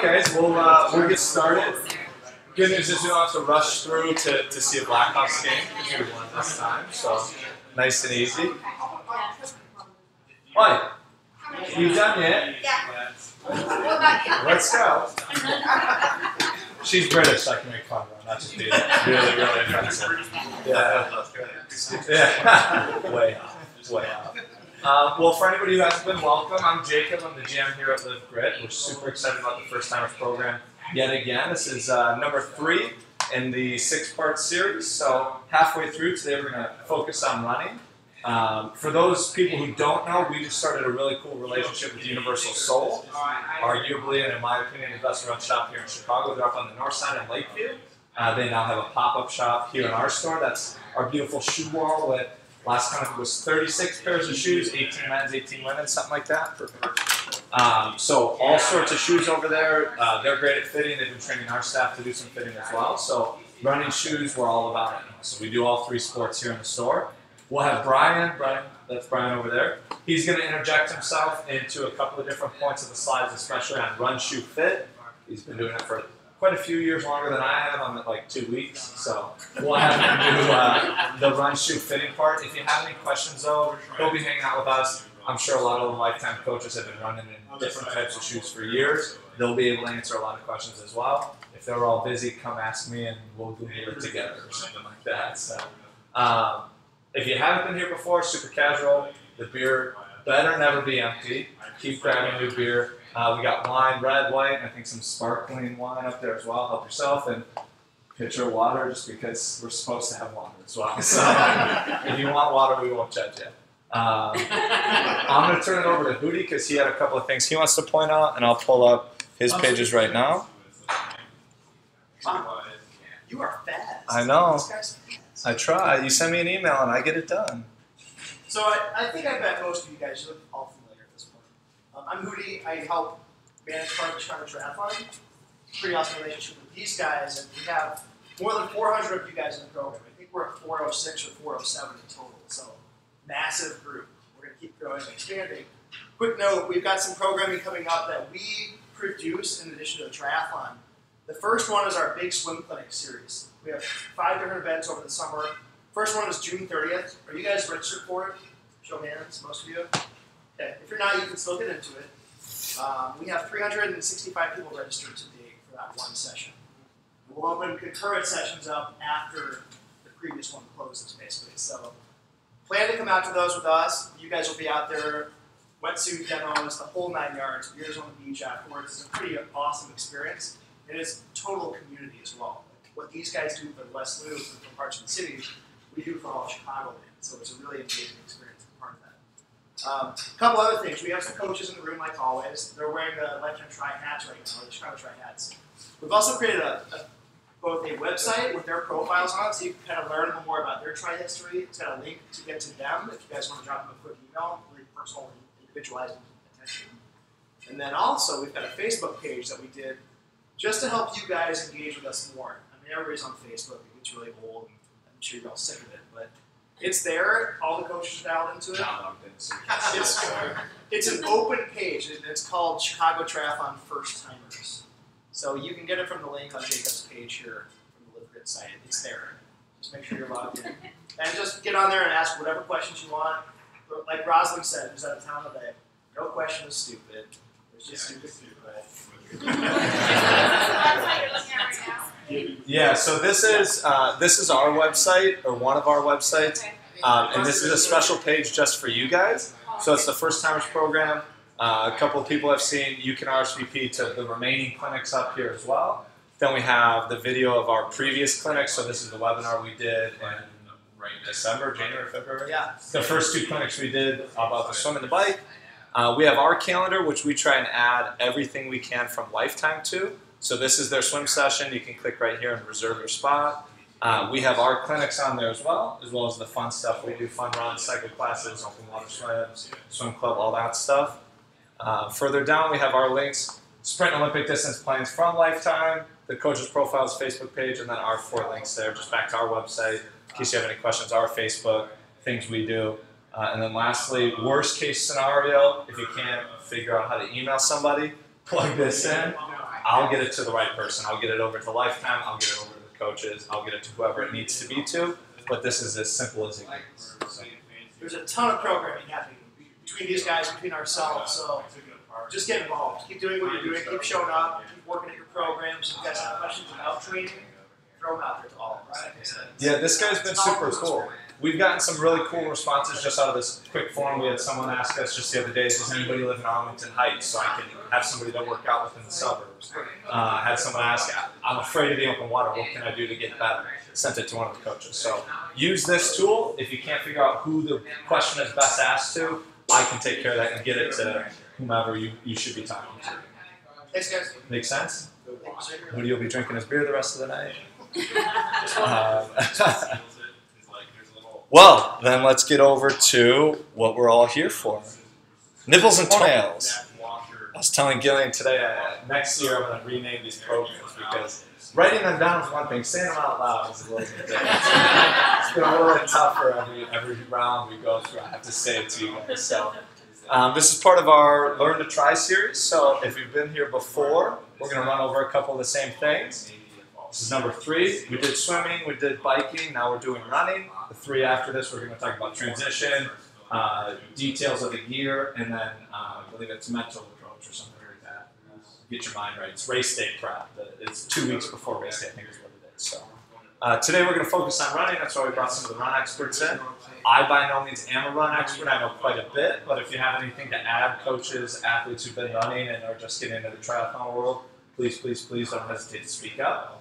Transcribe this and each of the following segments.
Okay, so we'll get started. Good news is we don't have to rush through to see a Blackhawks game because we won this time, so nice and easy. What? You done yet? Yeah. What about you? Let's go. She's British, so I can make fun of her. Not just be really, really offensive. Yeah. Yeah. Way off. Way off. Well, for anybody who hasn't been, welcome. I'm Jacob. I'm the GM here at Live Grit. We're super excited about the First Timers program yet again. This is number 3 in the 6-part series. So halfway through today, we're going to focus on running. For those people who don't know, we just started a really cool relationship with Universal Soul, arguably, and in my opinion, the best run shop here in Chicago. They're up on the north side in Lakeview. They now have a pop-up shop here in our store. That's our beautiful shoe wall with, last time it was 36 pairs of shoes, 18 men's, 18 women's, something like that. So all sorts of shoes over there. They're great at fitting. They've been training our staff to do some fitting as well. So running shoes, we're all about it. So we do all 3 sports here in the store. We'll have Brian, that's Brian over there. He's going to interject himself into a couple of different points of the slides, especially on run, shoe, fit. He's been doing it for quite a few years longer than I have. I'm at like 2 weeks. So we'll have him do the run, shoe, fitting part. If you have any questions though, he'll be hanging out with us. I'm sure a lot of the lifetime coaches have been running in different types of shoes for years. They'll be able to answer a lot of questions as well. If they're all busy, come ask me and we'll Google it together or something like that. So. If you haven't been here before, super casual. The beer better never be empty. Keep grabbing new beer. We got wine, red, white, and I think some sparkling wine up there as well. Help yourself, and pitcher of water just because we're supposed to have water as well. So if you want water, we won't judge you. I'm going to turn it over to Hootie because he had a couple of things he wants to point out, and I'll pull up his pages right now. Wow. You are fast. I know. This guy's fast. I try. You send me an email and I get it done. So I think I bet most of you guys look all familiar at this point. I'm Hootie. I help manage part of the Chicago Triathlon. Pretty awesome relationship with these guys, and we have more than 400 of you guys in the program. I think we're at 406 or 407 in total. So massive group. We're going to keep growing and expanding. Quick note: we've got some programming coming up that we produce in addition to the triathlon. The first one is our big swim clinic series. We have 5 different events over the summer. First one is June 30th. Are you guys registered for it? Show hands, most of you. Okay, if you're not, you can still get into it. We have 365 people registered to date for that one session. We'll open concurrent sessions up after the previous one closes, basically. So plan to come out to those with us. You guys will be out there, wetsuit demos, the whole 9 yards, beers on the beach afterwards. It's a pretty awesome experience. It is total community as well. What these guys do for West Loop and for parts of the city, we do for all of Chicagoland. So it's a really amazing experience to be part of that. A couple other things. We have some coaches in the room, like always. They're wearing the Lifetime Tri hats right now, the Chicago Tri hats. We've also created both a website with their profiles on it, so you can kind of learn a little more about their Tri history. It's got a link to get to them if you guys want to drop them a quick email, really personal and individualized attention. And then also, we've got a Facebook page that we did just to help you guys engage with us more. I mean, everybody's on Facebook. It gets really old, and I'm sure you're all sick of it, but it's there. All the coaches are dialed into it. It's an open page, and it's called Chicago Triathlon First Timers. So you can get it from the link on Jacob's page here from the Live Grit site. It's there. Just make sure you're logged in. And just get on there and ask whatever questions you want. Like Rosalind said, who's out of town today, no question is stupid. It's just stupid. Yeah, so this is our website, or one of our websites, and this is a special page just for you guys. So it's the First Timers program. A couple of people have seen you can RSVP to the remaining clinics up here as well. Then we have the video of our previous clinics. So this is the webinar we did in December, January, February. Yeah. The first 2 clinics we did about the swim and the bike. We have our calendar, which we try and add everything we can from Lifetime to. So this is their swim session. You can click right here and reserve your spot. We have our clinics on there as well as the fun stuff. We do fun runs, cycle classes, open water swims, swim club, all that stuff. Further down, we have our links, sprint Olympic distance plans from Lifetime, the coach's profiles Facebook page, and then our 4 links there, just back to our website. In case you have any questions, our Facebook, things we do. And then lastly, worst case scenario, if you can't figure out how to email somebody, plug this in. I'll get it to the right person. I'll get it over to Lifetime. I'll get it over to the coaches. I'll get it to whoever it needs to be to. But this is as simple as it gets. So. There's a ton of programming happening between these guys, between ourselves. So just get involved. Keep doing what you're doing. Keep showing up. Keep working at your programs. If you guys have questions about training, throw them out there to all of us. Yeah, this guy's been super cool. We've gotten some really cool responses just out of this quick forum. We had someone ask us just the other day, does anybody live in Arlington Heights so I can have somebody that work out within the suburbs? Had someone ask, I'm afraid of the open water, what can I do to get better? Sent it to one of the coaches. So use this tool. If you can't figure out who the question is best asked to, I can take care of that and get it to whomever you should be talking to. Thanks, guys. Make sense? Woody will be drinking his beer the rest of the night. Well, then let's get over to what we're all here for. Nibbles and toenails. I was telling Gillian today, next year I'm going to rename these programs because writing them down is one thing, saying them out loud is a little bit different. It's been a little bit tougher every round we go through. I have to say it to you guys. So, this is part of our Learn to Try series. So if you've been here before, we're going to run over a couple of the same things. This is number 3. We did swimming, we did biking, now we're doing running. The 3 after this, we're going to talk about transition, details of the gear, and then I believe it's mental approach or something like that. Get your mind right. It's race day prep. It's 2 weeks before race day, I think is what it is. So today we're going to focus on running. That's why we brought some of the run experts in. I by no means am a run expert. I know quite a bit, but if you have anything to add, coaches, athletes who've been running and are just getting into the triathlon world, please, please, please don't hesitate to speak up.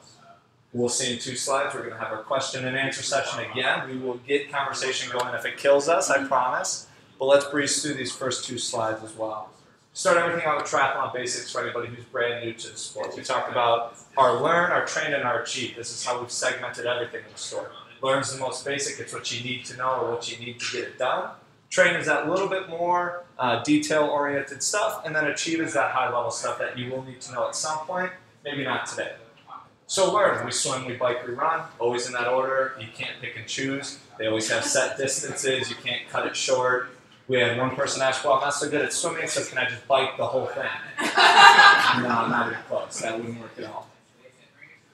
We'll see in 2 slides. We're going to have our question and answer session again. We will get conversation going if it kills us, I promise. But let's breeze through these first 2 slides as well. Start everything out with triathlon basics for anybody who's brand new to the sport. We talked about our learn, our train, and our achieve. This is how we've segmented everything in the store. Learn's the most basic. It's what you need to know or what you need to get it done. Train is that little bit more detail-oriented stuff. And then achieve is that high-level stuff that you will need to know at some point, maybe not today. So learn. We swim, we bike, we run. Always in that order. You can't pick and choose. They always have set distances. You can't cut it short. We had one person ask, well, I'm not so good at swimming, so can I just bike the whole thing? No, not even close. That wouldn't work at all.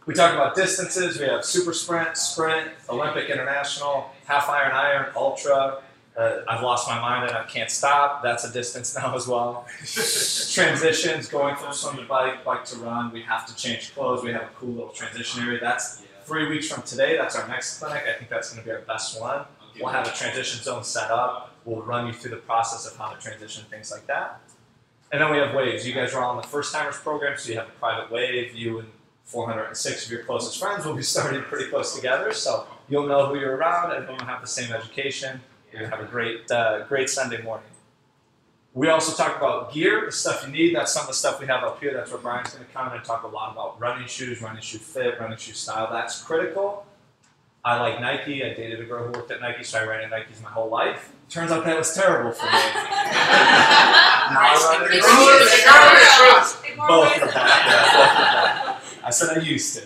We talk about distances. We have super sprint, sprint, Olympic, international, half iron, ultra. I've lost my mind and I can't stop. That's a distance now as well. Transitions, going from swim to bike, bike to run. We have to change clothes. We have a cool little transition area. That's 3 weeks from today. That's our next clinic. I think that's going to be our best one. We'll have a transition zone set up. We'll run you through the process of how to transition, things like that. And then we have waves. You guys are all in the first timers program, so you have a private wave. You and 406 of your closest friends will be starting pretty close together, so you'll know who you're around and everyone will have the same education. You're going to have a great Sunday morning. We also talk about gear, the stuff you need. That's some of the stuff we have up here. That's where Brian's going to come in and talk a lot about running shoe fit, running shoe style. That's critical. I like Nike. I dated a girl who worked at Nike, so I ran in Nikes my whole life. Turns out that was terrible for me. Both of that. I said I used to.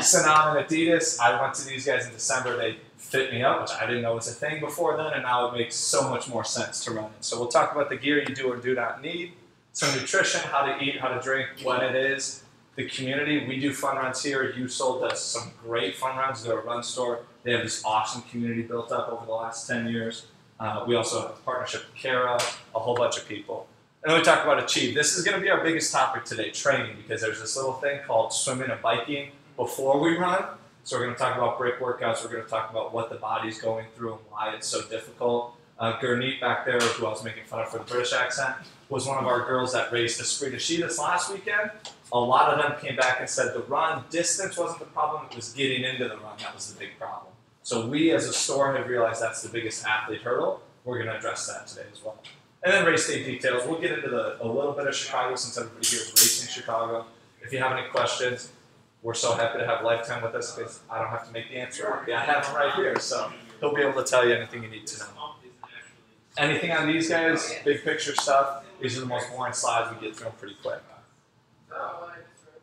So now I'm in Adidas. I went to these guys in December. They fit me up, which I didn't know was a thing before then, and now it makes so much more sense to run it. So we'll talk about the gear you do or do not need, some nutrition, how to eat, how to drink, when it is, the community. We do fun runs here. You sold us some great fun runs. They're a run store. They have this awesome community built up over the last 10 years. We also have a partnership with Kara, a whole bunch of people. And then we talk about achieve. This is going to be our biggest topic today, training, because there's this little thing called swimming and biking before we run. So we're going to talk about break workouts. We're going to talk about what the body's going through and why it's so difficult. Gurneet back there, who I was making fun of for the British accent, was one of our girls that raced Esprit de Ski this last weekend. A lot of them came back and said the run distance wasn't the problem, it was getting into the run that was the big problem. So we as a store have realized that's the biggest athlete hurdle. We're going to address that today as well. And then race day details. We'll get into a little bit of Chicago since everybody here is racing Chicago. If you have any questions, we're so happy to have Lifetime with us because I don't have to make the answer up. Yeah, I have him right here, so he'll be able to tell you anything you need to know. Anything on these guys, big picture stuff, these are the most boring slides. We get through them pretty quick.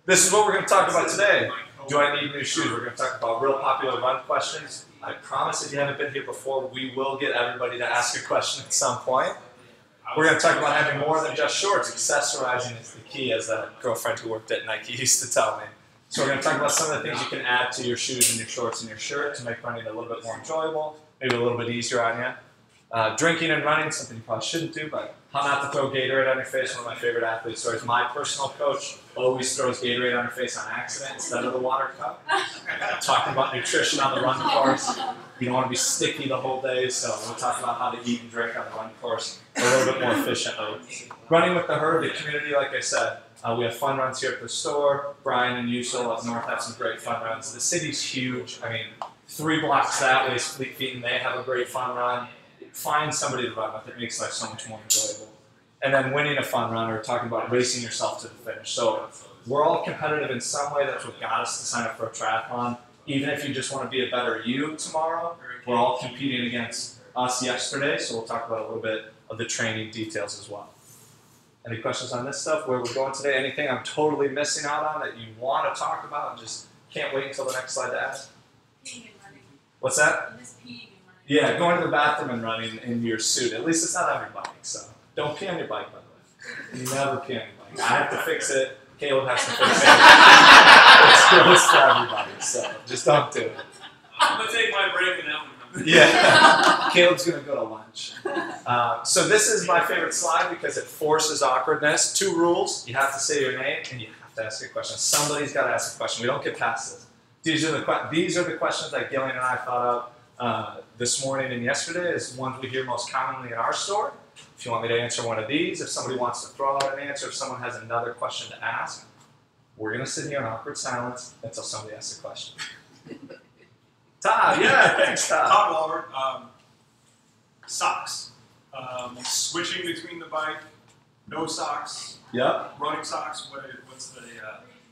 This is what we're going to talk about today. Do I need new shoes? We're going to talk about real popular run questions. I promise if you haven't been here before, we will get everybody to ask a question at some point. We're going to talk about having more than just shorts. Accessorizing is the key, as a girlfriend who worked at Nike used to tell me. So we're going to talk about some of the things you can add to your shoes and your shorts and your shirt to make running a little bit more enjoyable, maybe a little bit easier on you. Drinking and running, something you probably shouldn't do, but how not to throw Gatorade on your face. One of my favorite athlete stories. My personal coach always throws Gatorade on her face on accident instead of the water cup. Talking about nutrition on the run course. You don't want to be sticky the whole day, so we'll talk about how to eat and drink on the run course a little bit more efficiently. Running with the herd, the community, like I said, we have fun runs here at the store. Brian and Usul up north have some great fun runs. The city's huge. I mean, 3 blocks that way is Fleet Feet, and they have a great fun run. Find somebody to run with. It makes life so much more enjoyable. And then winning a fun run, or talking about racing yourself to the finish. So we're all competitive in some way. That's what got us to sign up for a triathlon. Even if you just want to be a better you tomorrow, we're all competing against us yesterday. So we'll talk about a little bit of the training details as well. Any questions on this stuff, where we're going today? Anything I'm totally missing out on that you want to talk about and just can't wait until the next slide to ask? Peeing and running. What's that? You miss peeing and running. Yeah, going to the bathroom and running in your suit. At least it's not on your bike, so don't pee on your bike, by the way. You never pee on your bike. I have to fix it. Caleb has to fix it. It's for everybody, so just don't do it. I'm going to take my break and that one. Yeah, Caleb's going to go to lunch. So this is my favorite slide because it forces awkwardness. 2 rules. You have to say your name and you have to ask a question. Somebody's got to ask a question. We don't get past this. These are the questions that Gillian and I thought of this morning and yesterday is ones we hear most commonly in our store. If you want me to answer one of these, if somebody wants to throw out an answer, if someone has another question to ask, we're going to sit here in awkward silence until somebody asks a question. Todd, yeah, thanks, Todd. Todd Walbert, socks. Switching between the bike, no socks, Yep. running socks. What's the?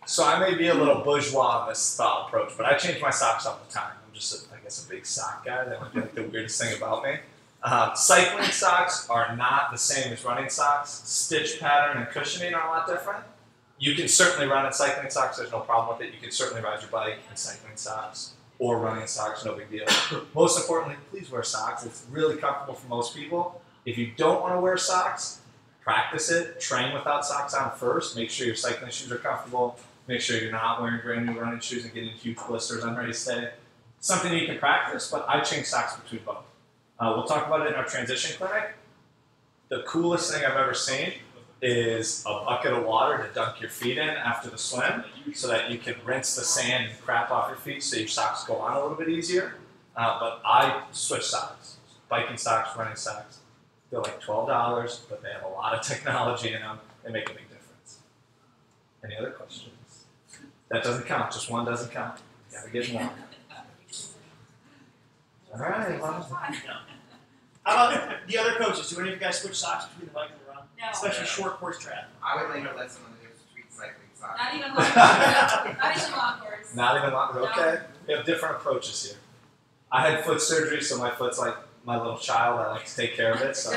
So I may be a little bourgeois in this style approach, but I change my socks all the time. I'm just, I guess, a big sock guy. That would be like the weirdest thing about me. Cycling socks are not the same as running socks. Stitch pattern and cushioning are a lot different. You can certainly run in cycling socks. There's no problem with it. You can certainly ride your bike in cycling socks or running socks. No big deal. Most importantly, please wear socks. It's really comfortable for most people. If you don't want to wear socks, practice it. Train without socks on first. Make sure your cycling shoes are comfortable. Make sure you're not wearing brand new running shoes and getting huge blisters on race day. Something you can practice, but I change socks between both. We'll talk about it in our transition clinic. The coolest thing I've ever seen is a bucket of water to dunk your feet in after the swim so that you can rinse the sand and crap off your feet so your socks go on a little bit easier. But I switch socks. Biking socks, running socks. They're like $12, but they have a lot of technology in them. They make a big difference. Any other questions? That doesn't count. Just one doesn't count. You gotta get more. All right. Well, How about the other coaches? Do any of you guys switch socks between the bike and the run? No. Especially short course triathlon. I would like a lesson on the street cycling socks. Not even long. Not even long course. not even long. Okay. We have different approaches here. I had foot surgery, so my foot's like my little child. I like to take care of it. So,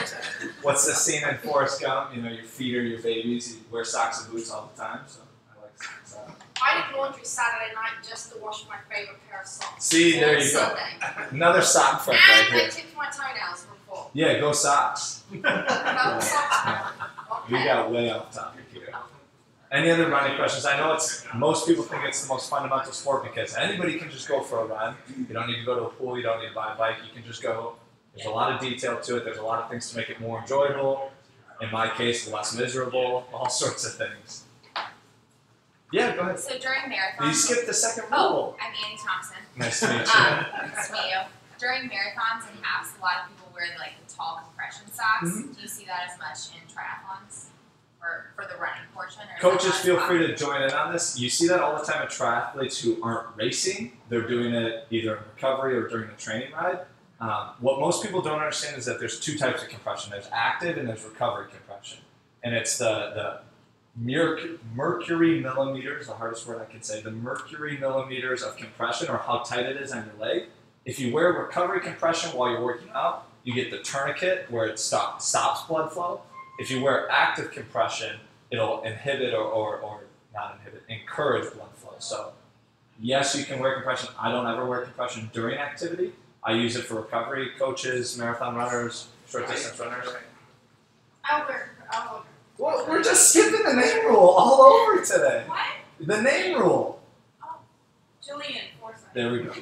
what's the scene in Forrest Gump? You know, your feet are your babies. You wear socks and boots all the time. So I like socks. I did laundry Saturday night just to wash my favorite pair of socks. See, there you go. Sunday. Another sock friend right And I here. tipped my toenails before. Yeah, go socks. About socks. We Okay. got way off topic here. Any other running questions? I know most people think it's the most fundamental sport because anybody can just go for a run. You don't need to go to a pool. You don't need to buy a bike. You can just go. There's a lot of detail to it. There's a lot of things to make it more enjoyable. In my case, less miserable. All sorts of things. Yeah, go ahead. So during marathons, You skipped the second oh, rule. I'm Annie Thompson. Nice to meet you. Nice to meet you. During marathons and halves, a lot of people wear like the tall compression socks. Mhm. Do you see that as much in triathlons, or for the running portion? Or is Coaches, that not feel as free to join in on this. You see that all the time with triathletes who aren't racing. They're doing it either in recovery or during a training ride. What most people don't understand is that there's 2 types of compression. There's active and there's recovery compression. And it's the mercury millimeters, the hardest word I can say, the mercury millimeters of compression, or how tight it is on your leg. If you wear recovery compression while you're working out, you get the tourniquet where it stops blood flow. If you wear active compression, it'll inhibit or not inhibit, encourage blood flow. So yes, you can wear compression. I don't ever wear compression during activity. I use it for recovery coaches, marathon runners, short distance runners. I'll Well, we're just skipping the name rule all over today. What? The name rule. Jillian Forsyth. There we go.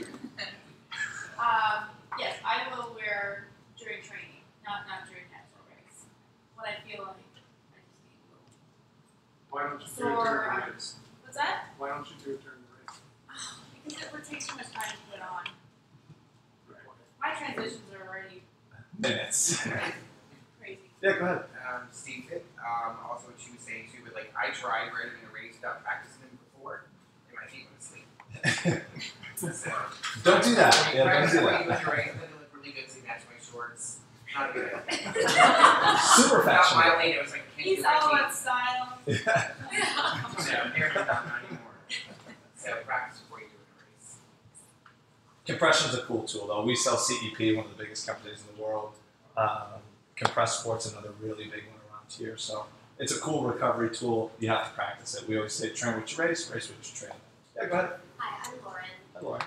Yes, I will wear during training, not during actual race. When I feel like I just need a little. Why don't you do it during the race? What's that? Why don't you do it during the race? Because it would take too much time to put on. Right. My transitions are already Minutes. crazy. Yeah, go ahead. Steve, also what she was saying too, but like I tried running in a race without practicing them before, and my feet went asleep. So, Don't do that. Yeah, don't practice do running that. with your race, then it looked really good, so you match my shorts. Not a good idea. Super About my fashionable. lane, it was like, I can't He's do my all feet. about style. Yeah. So apparently not anymore. So practice before you do it in a race. Compression's a cool tool, though. We sell CEP, one of the biggest companies in the world. Compressed Sport's another really big one around here. So it's a cool recovery tool. You have to practice it. We always say train with your race with your train. Yeah, go ahead. Hi, I'm Lauren. Hi, Laura.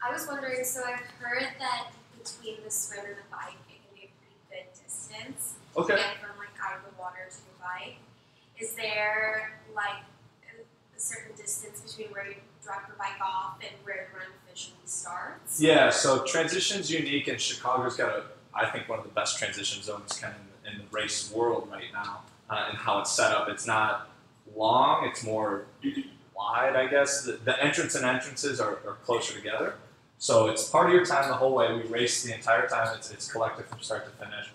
I was wondering, so I've heard that between the swim and the bike, it can be a pretty good distance to Okay. get from like out of the water to your bike. Is there like a certain distance between where you drop your bike off and where the run officially starts? Yeah, so transition's unique, and Chicago's got I think one of the best transition zones kind of in the race world right now, and how it's set up. It's not long; it's more wide, I guess. The entrance and entrances are closer together, so it's part of your time the whole way. We race the entire time. It's collective from start to finish.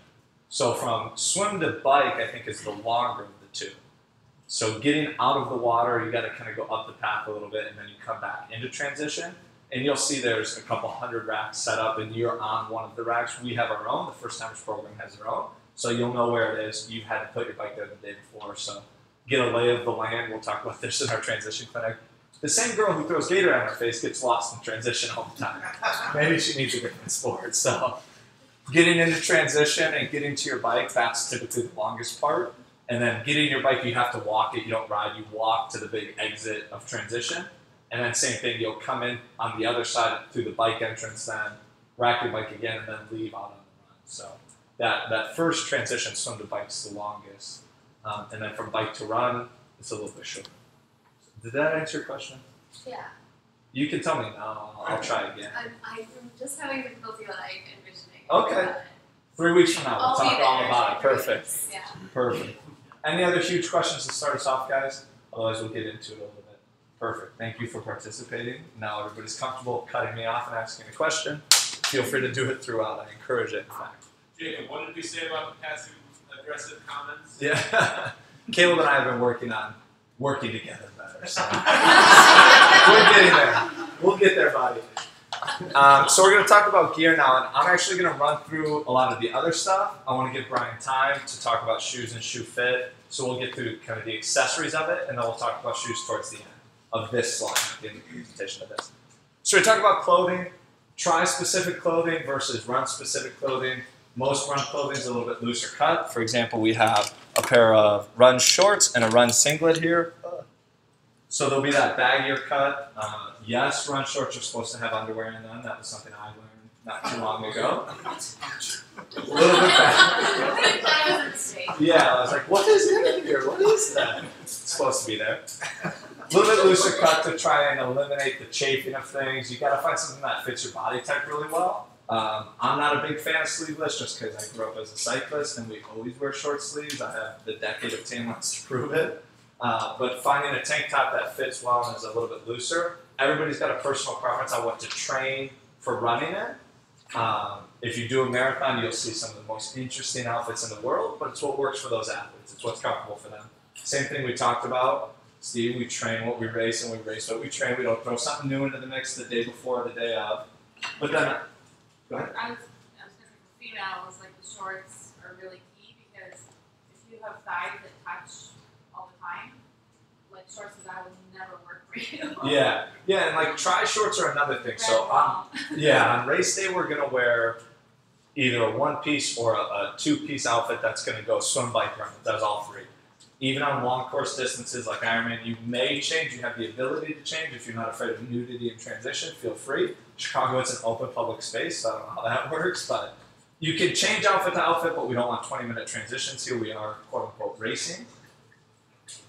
So from swim to bike, I think is the longer of the two. So getting out of the water, you got to kind of go up the path a little bit, and then you come back into transition. And you'll see there's a couple hundred racks set up, and you're on one of the racks. We have our own. The First Timers program has their own. So you'll know where it is. You've had to put your bike there the day before. So get a lay of the land. We'll talk about this in our transition clinic. The same girl who throws Gatorade on her face gets lost in transition all the time. Maybe she needs a different sport. So getting into transition and getting to your bike, that's typically the longest part. And then getting your bike, you have to walk it. You don't ride. You walk to the big exit of transition. And then same thing, you'll come in on the other side through the bike entrance, then rack your bike again, and then leave out on the run. So that first transition, swim to bike's the longest. And then from bike to run, it's a little bit shorter. Did that answer your question? Yeah. You can tell me now. I'll try again. I'm just having difficulty like envisioning. Okay. 3 weeks from now, we'll I'll be talk all there. about it. Perfect. Yeah. Perfect. Any other huge questions to start us off, guys? Otherwise, we'll get into it a little bit. Perfect. Thank you for participating. Now everybody's comfortable cutting me off and asking a question. Feel free to do it throughout. I encourage it, in fact. Jacob, what did we say about the passive aggressive comments? Yeah. Caleb and I have been working together better. So. We're getting there. We'll get there, buddy. So we're going to talk about gear now, and I'm actually going to run through a lot of the other stuff. I want to give Brian time to talk about shoes and shoe fit, so we'll get through kind of the accessories of it, and then we'll talk about shoes towards the end of this slide, in the presentation of this. So we talk about clothing, tri-specific clothing versus run-specific clothing. Most run clothing is a little bit looser cut. For example, we have a pair of run shorts and a run singlet here. So there'll be that baggier cut. Yes, run shorts are supposed to have underwear in them. That was something I learned not too long ago. A little bit baggy. That was a mistake. Yeah, I was like, what is in here? What is that? It's supposed to be there. A little bit looser cut to try and eliminate the chafing of things. You got to find something that fits your body type really well. I'm not a big fan of sleeveless just because I grew up as a cyclist and we always wear short sleeves. I have the decade of tan lines to prove it. But finding a tank top that fits well and is a little bit looser. Everybody's got a personal preference on what to train for running in. If you do a marathon, you'll see some of the most interesting outfits in the world, but it's what works for those athletes. It's what's comfortable for them. Same thing we talked about. Steve, we train what we race and we race what we train. We don't throw something new into the mix the day before or the day of. But then, go ahead. I was thinking for females, like the shorts are really key because if you have thighs that touch all the time, like shorts that I would never work for you. Yeah, and like tri-shorts are another thing. So on race day, we're gonna wear either a one-piece or a two-piece outfit that's gonna go swim, bike, run. It does all three. Even on long course distances like Ironman, you may change. You have the ability to change. If you're not afraid of nudity and transition, feel free. Chicago, it's an open public space, so I don't know how that works, but You can change outfit to outfit, but we don't want 20-minute transitions here. We are quote-unquote racing.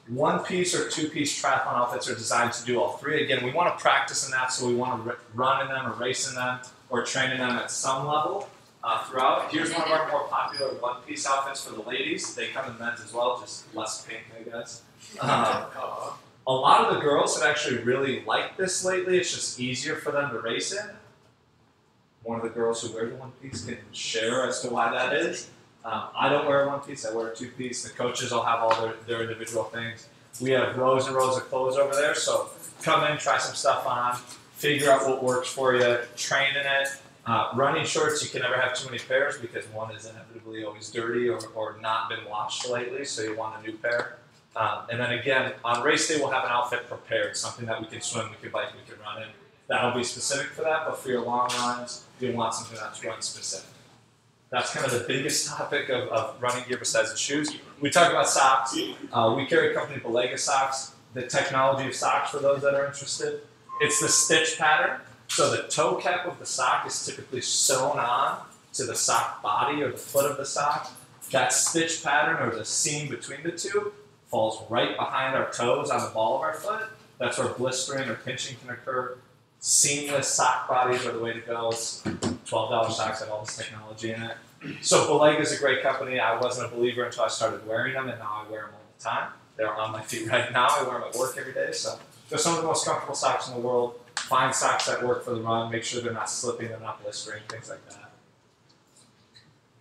One-piece or two-piece triathlon outfits are designed to do all three. Again, we want to practice in that, so we want to run in them or race in them or train in them at some level throughout. Here's one of our more popular one-piece outfits for the ladies. They come in men's as well, just less pink, I guess. A lot of the girls have actually really liked this lately. It's just easier for them to race in. One of the girls who wears a one-piece can share as to why that is. I don't wear a one-piece, I wear a two-piece. The coaches will have all their individual things. We have rows and rows of clothes over there, so come in, try some stuff on, figure out what works for you, train in it. Running shorts, you can never have too many pairs because one is inevitably always dirty or not been washed lately, so you want a new pair. And then again, on race day, we'll have an outfit prepared, something that we can swim, we can bike, we can run in. That'll be specific for that, but for your long runs, you'll want something that's run specific. That's kind of the biggest topic of running gear besides the shoes. We talk about socks. We carry company Belega socks. The technology of socks, for those that are interested, it's the stitch pattern. So the toe cap of the sock is typically sewn on to the sock body or the foot of the sock. That stitch pattern or the seam between the two falls right behind our toes on the ball of our foot. That's where blistering or pinching can occur. Seamless sock bodies are the way to go. It's $12 socks have all this technology in it. So Belega is a great company. I wasn't a believer until I started wearing them, and now I wear them all the time. They're on my feet right now. I wear them at work every day. So they're some of the most comfortable socks in the world. Find socks that work for the run. Make sure they're not slipping, they're not blistering, things like that.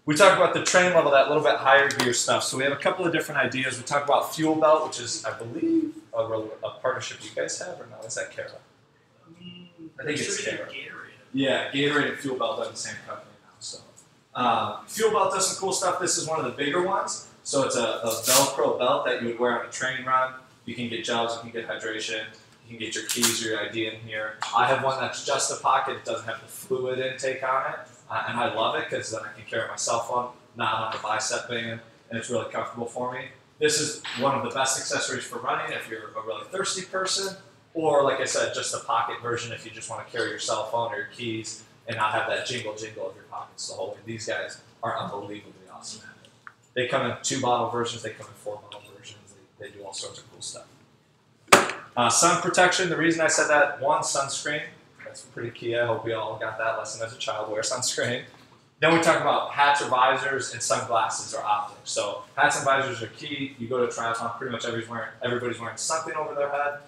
We talk about the train level, that little bit higher gear stuff. So we have a couple of different ideas. We talk about Fuel Belt, which is, I believe, a partnership you guys have, or no? Is that Kara? I think it's Kara. Yeah, Gatorade and Fuel Belt are the same company now. So Fuel Belt does some cool stuff. This is one of the bigger ones. So it's a Velcro belt that you would wear on a training run. You can get gels, you can get hydration, you can get your keys or your ID in here. I have one that's just a pocket. It doesn't have the fluid intake on it. And I love it because then I can carry my cell phone, not on the bicep band, and it's really comfortable for me. This is one of the best accessories for running if you're a really thirsty person, or like I said, just a pocket version if you just want to carry your cell phone or your keys and not have that jingle of your pockets the whole way. These guys are unbelievably awesome at it. They come in 2-bottle versions, they come in 4-bottle versions, they do all sorts of cool stuff. Sun protection, the reason I said that, one, sunscreen. That's pretty key. I hope we all got that lesson as a child, wear sunscreen. Then we talk about hats or visors and sunglasses or optics. So hats and visors are key. You go to a triathlon, pretty much everybody's wearing something over their head.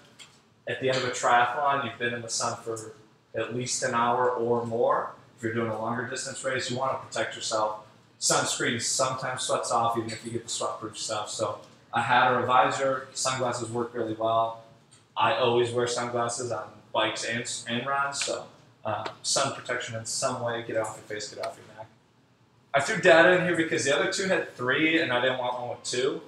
At the end of a triathlon, you've been in the sun for at least an hour or more. If you're doing a longer distance race, you want to protect yourself. Sunscreen sometimes sweats off, even if you get the sweat-proof stuff. So a hat or a visor, sunglasses work really well. I always wear sunglasses on bikes and runs, so sun protection in some way, get it off your face, get it off your neck. I threw data in here because the other two had 3 and I didn't want one with 2.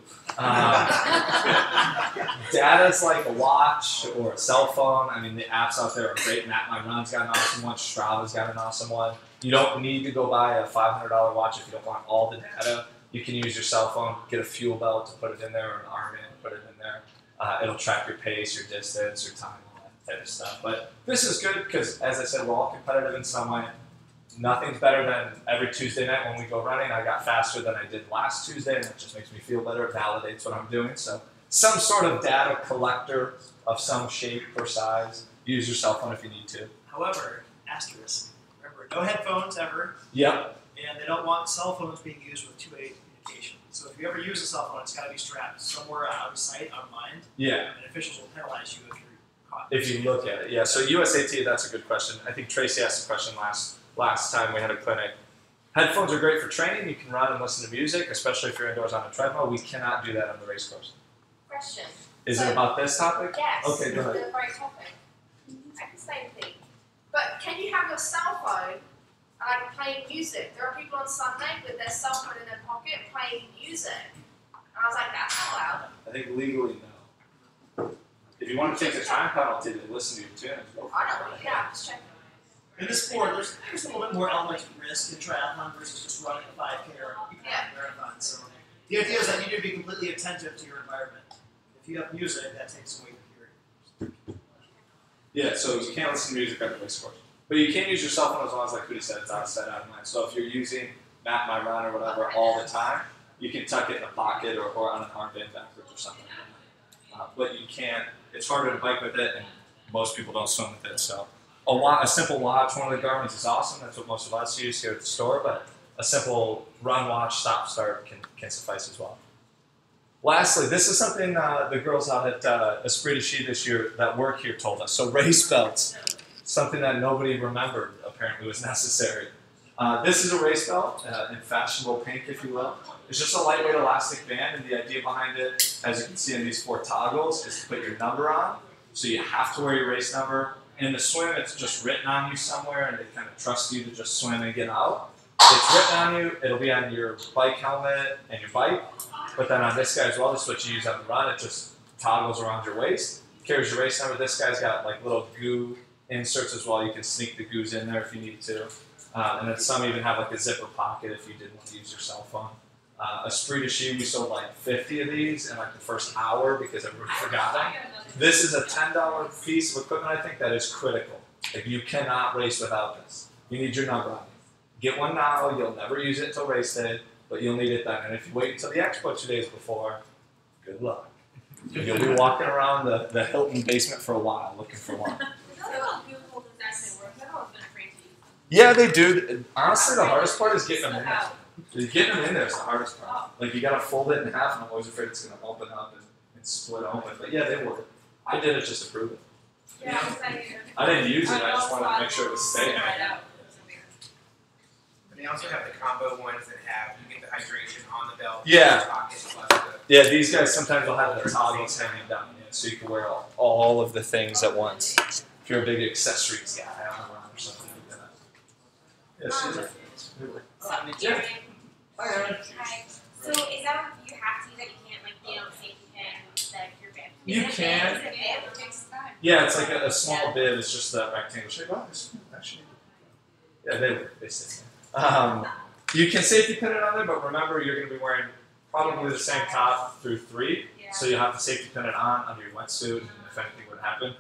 Data is like a watch or a cell phone. I mean, the apps out there are great. Map My Run's got an awesome one. Strava's got an awesome one. You don't need to go buy a $500 watch if you don't want all the data. You can use your cell phone, get a fuel belt to put it in there, or an Armband, put it in there. It'll track your pace, your distance, your time, all that type of stuff. But this is good because, as I said, we're all competitive in some way. Nothing's better than every Tuesday night when we go running. I got faster than I did last Tuesday, and it just makes me feel better. It validates what I'm doing. So some sort of data collector of some shape or size. Use your cell phone if you need to. However, asterisk, remember, no headphones ever. Yep. And they don't want cell phones being used with two-way communication. So if you ever use a cell phone, it's got to be strapped somewhere out of sight, out of mind. Yeah. And officials will penalize you if you're caught. If you look at it, yeah. So USAT, that's a good question. I think Tracy asked the question last time we had a clinic. Headphones are great for training. You can run and listen to music, especially if you're indoors on a treadmill. We cannot do that on the race course. Question. Is it about this topic? Yes. Okay, go ahead. The right topic. Like the same thing. But can you have your cell phone like playing music? There are people on Sunday with their cell phone in their pocket playing music. And I was like, that's not allowed. I think legally, no. If you want to take the time penalty to listen to your tunes, go for it. I don't know. Yeah, just checking. In this sport, there's a little bit more element of risk in triathlon versus just running a 5K or a marathon. So the idea is that you need to be completely attentive to your environment. If you have music, that takes away your hearing. Yeah, so you can't listen to music at the race course. But you can use your cell phone as long as, like Hootie said, it's out of sight, out of mind. So if you're using map my run or whatever all the time, you can tuck it in a pocket or on an armband backwards or something like that. But you can't, it's harder to bike with it, and most people don't swim with it. So a simple watch, one of the Garmin's is awesome. That's what most of us use here at the store, but a simple run, watch, stop, start can suffice as well. Lastly, this is something the girls out at Esprit de Ski this year that work here told us. So race belts, something that nobody remembered apparently was necessary. This is a race belt in fashionable pink, if you will. It's just a lightweight elastic band, and the idea behind it, as you can see in these 4 toggles, is to put your number on. So you have to wear your race number. In the swim, it's just written on you somewhere, and they kind of trust you to just swim and get out. It's written on you. It'll be on your bike helmet and your bike. But then on this guy as well, this is what you use on the run. It just toggles around your waist. Carries your race number. This guy's got like little goo inserts as well. You can sneak the goos in there if you need to. And then some even have like a zipper pocket if you did want to use your cell phone. Esprit de Ski, we sold like 50 of these in like the first hour because everyone forgot them. This is a $10 piece of equipment, I think, that is critical. Like, you cannot race without this. You need your number on it. Get one now, you'll never use it until race day, but you'll need it then. And if you wait until the expo 2 days before, good luck. You'll be walking around the Hilton basement for a while looking for one. Yeah, they do. Honestly, the hardest part is getting them in there. Getting them in there is the hardest part. Like, you gotta fold it in half, and I'm always afraid it's gonna open up and split open. But yeah, they work. I did it just to prove it. Yeah, I didn't use it, I just wanted to make sure it was staying. And they also have the combo ones that have, you get the hydration on the belt. Yeah. Pocket, plus the, Yeah, these guys sometimes will have the toggles hanging down, so you can wear all of the things at once. If you're a big accessories guy on the run or something like that. Yes, Jerry. Hi. So is that you have to that you can't like be on safety pin that your bib? You can. Is it bib? Yeah, it's like a small bib. It's just that rectangle shape. Oh, actually, yeah, they stay. You can safety pin it on there, but remember you're going to be wearing probably the same top through 3, so you'll have to safety pin it on under your wetsuit if anything would happen.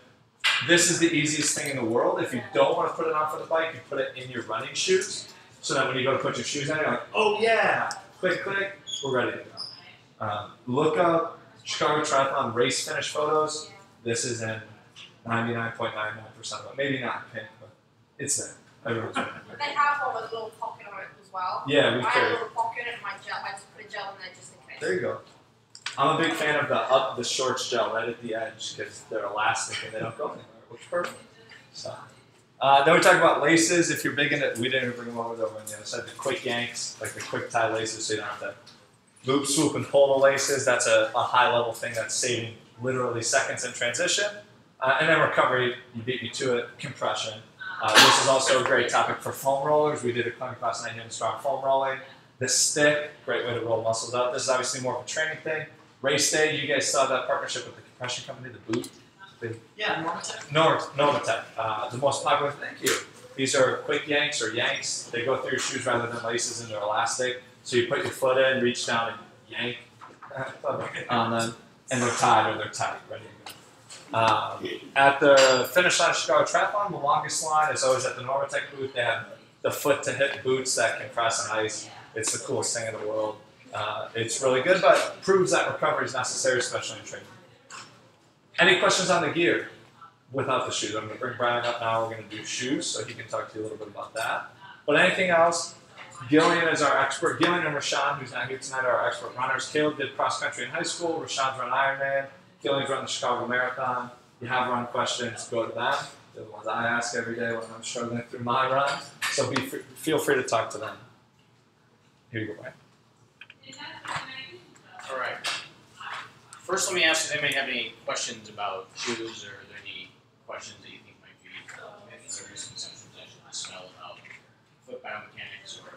This is the easiest thing in the world. If you don't want to put it on for the bike, you put it in your running shoes, so that when you go to put your shoes on, you're like, oh yeah, click, click, we're ready to go. Look up Chicago Triathlon race finish photos. This is in 99.99% of it. Maybe not pink, but it's there. Everyone's wearing it. They have one with a little pocket on it as well. Yeah, we I have carry a it. little pocket and my gel. I just put a gel in there just in case. There you go. I'm a big fan of the shorts gel right at the edge because they're elastic and they don't go anywhere. It looks perfect. So, then we talk about laces. If you're big in it, we didn't even bring them over on the other side. The quick yanks, like the quick tie laces, so you don't have to loop, swoop, and pull the laces. That's a high level thing that's saving literally seconds in transition. And then recovery, you beat me to it, compression. This is also a great topic for foam rollers. We did a clinic last night here in Strong Foam Rolling. The stick, great way to roll muscles out. This is obviously more of a training thing. Race day, you guys saw that partnership with the compression company, the boot. Yeah, Normatec. Normatec, the most popular. Thank you. These are quick yanks or yanks. They go through your shoes rather than laces, and they're elastic. So you put your foot in, reach down, and yank on them, and they're tied or they're tight, ready to go. At the finish line of Chicago Triathlon, the longest line is always at the Normatec booth. They have the foot-to-hip boots that compress on ice. It's the coolest thing in the world. It's really good, but proves that recovery is necessary, especially in training. Any questions on the gear without the shoes? I'm going to bring Brian up now. We're going to do shoes, so he can talk to you a little bit about that. But anything else? Gillian is our expert. Gillian and Rashawn, who's not here tonight, are our expert runners. Caleb did cross country in high school. Rashawn's run Ironman. Gillian's run the Chicago Marathon. You have run questions, go to them. They're the ones I ask every day when I'm struggling through my run. So feel free to talk to them. Here you go, Brian. All right. First, let me ask, does anybody have any questions about shoes, or are there any questions that you think might be myths or misconceptions I should dispel about foot biomechanics or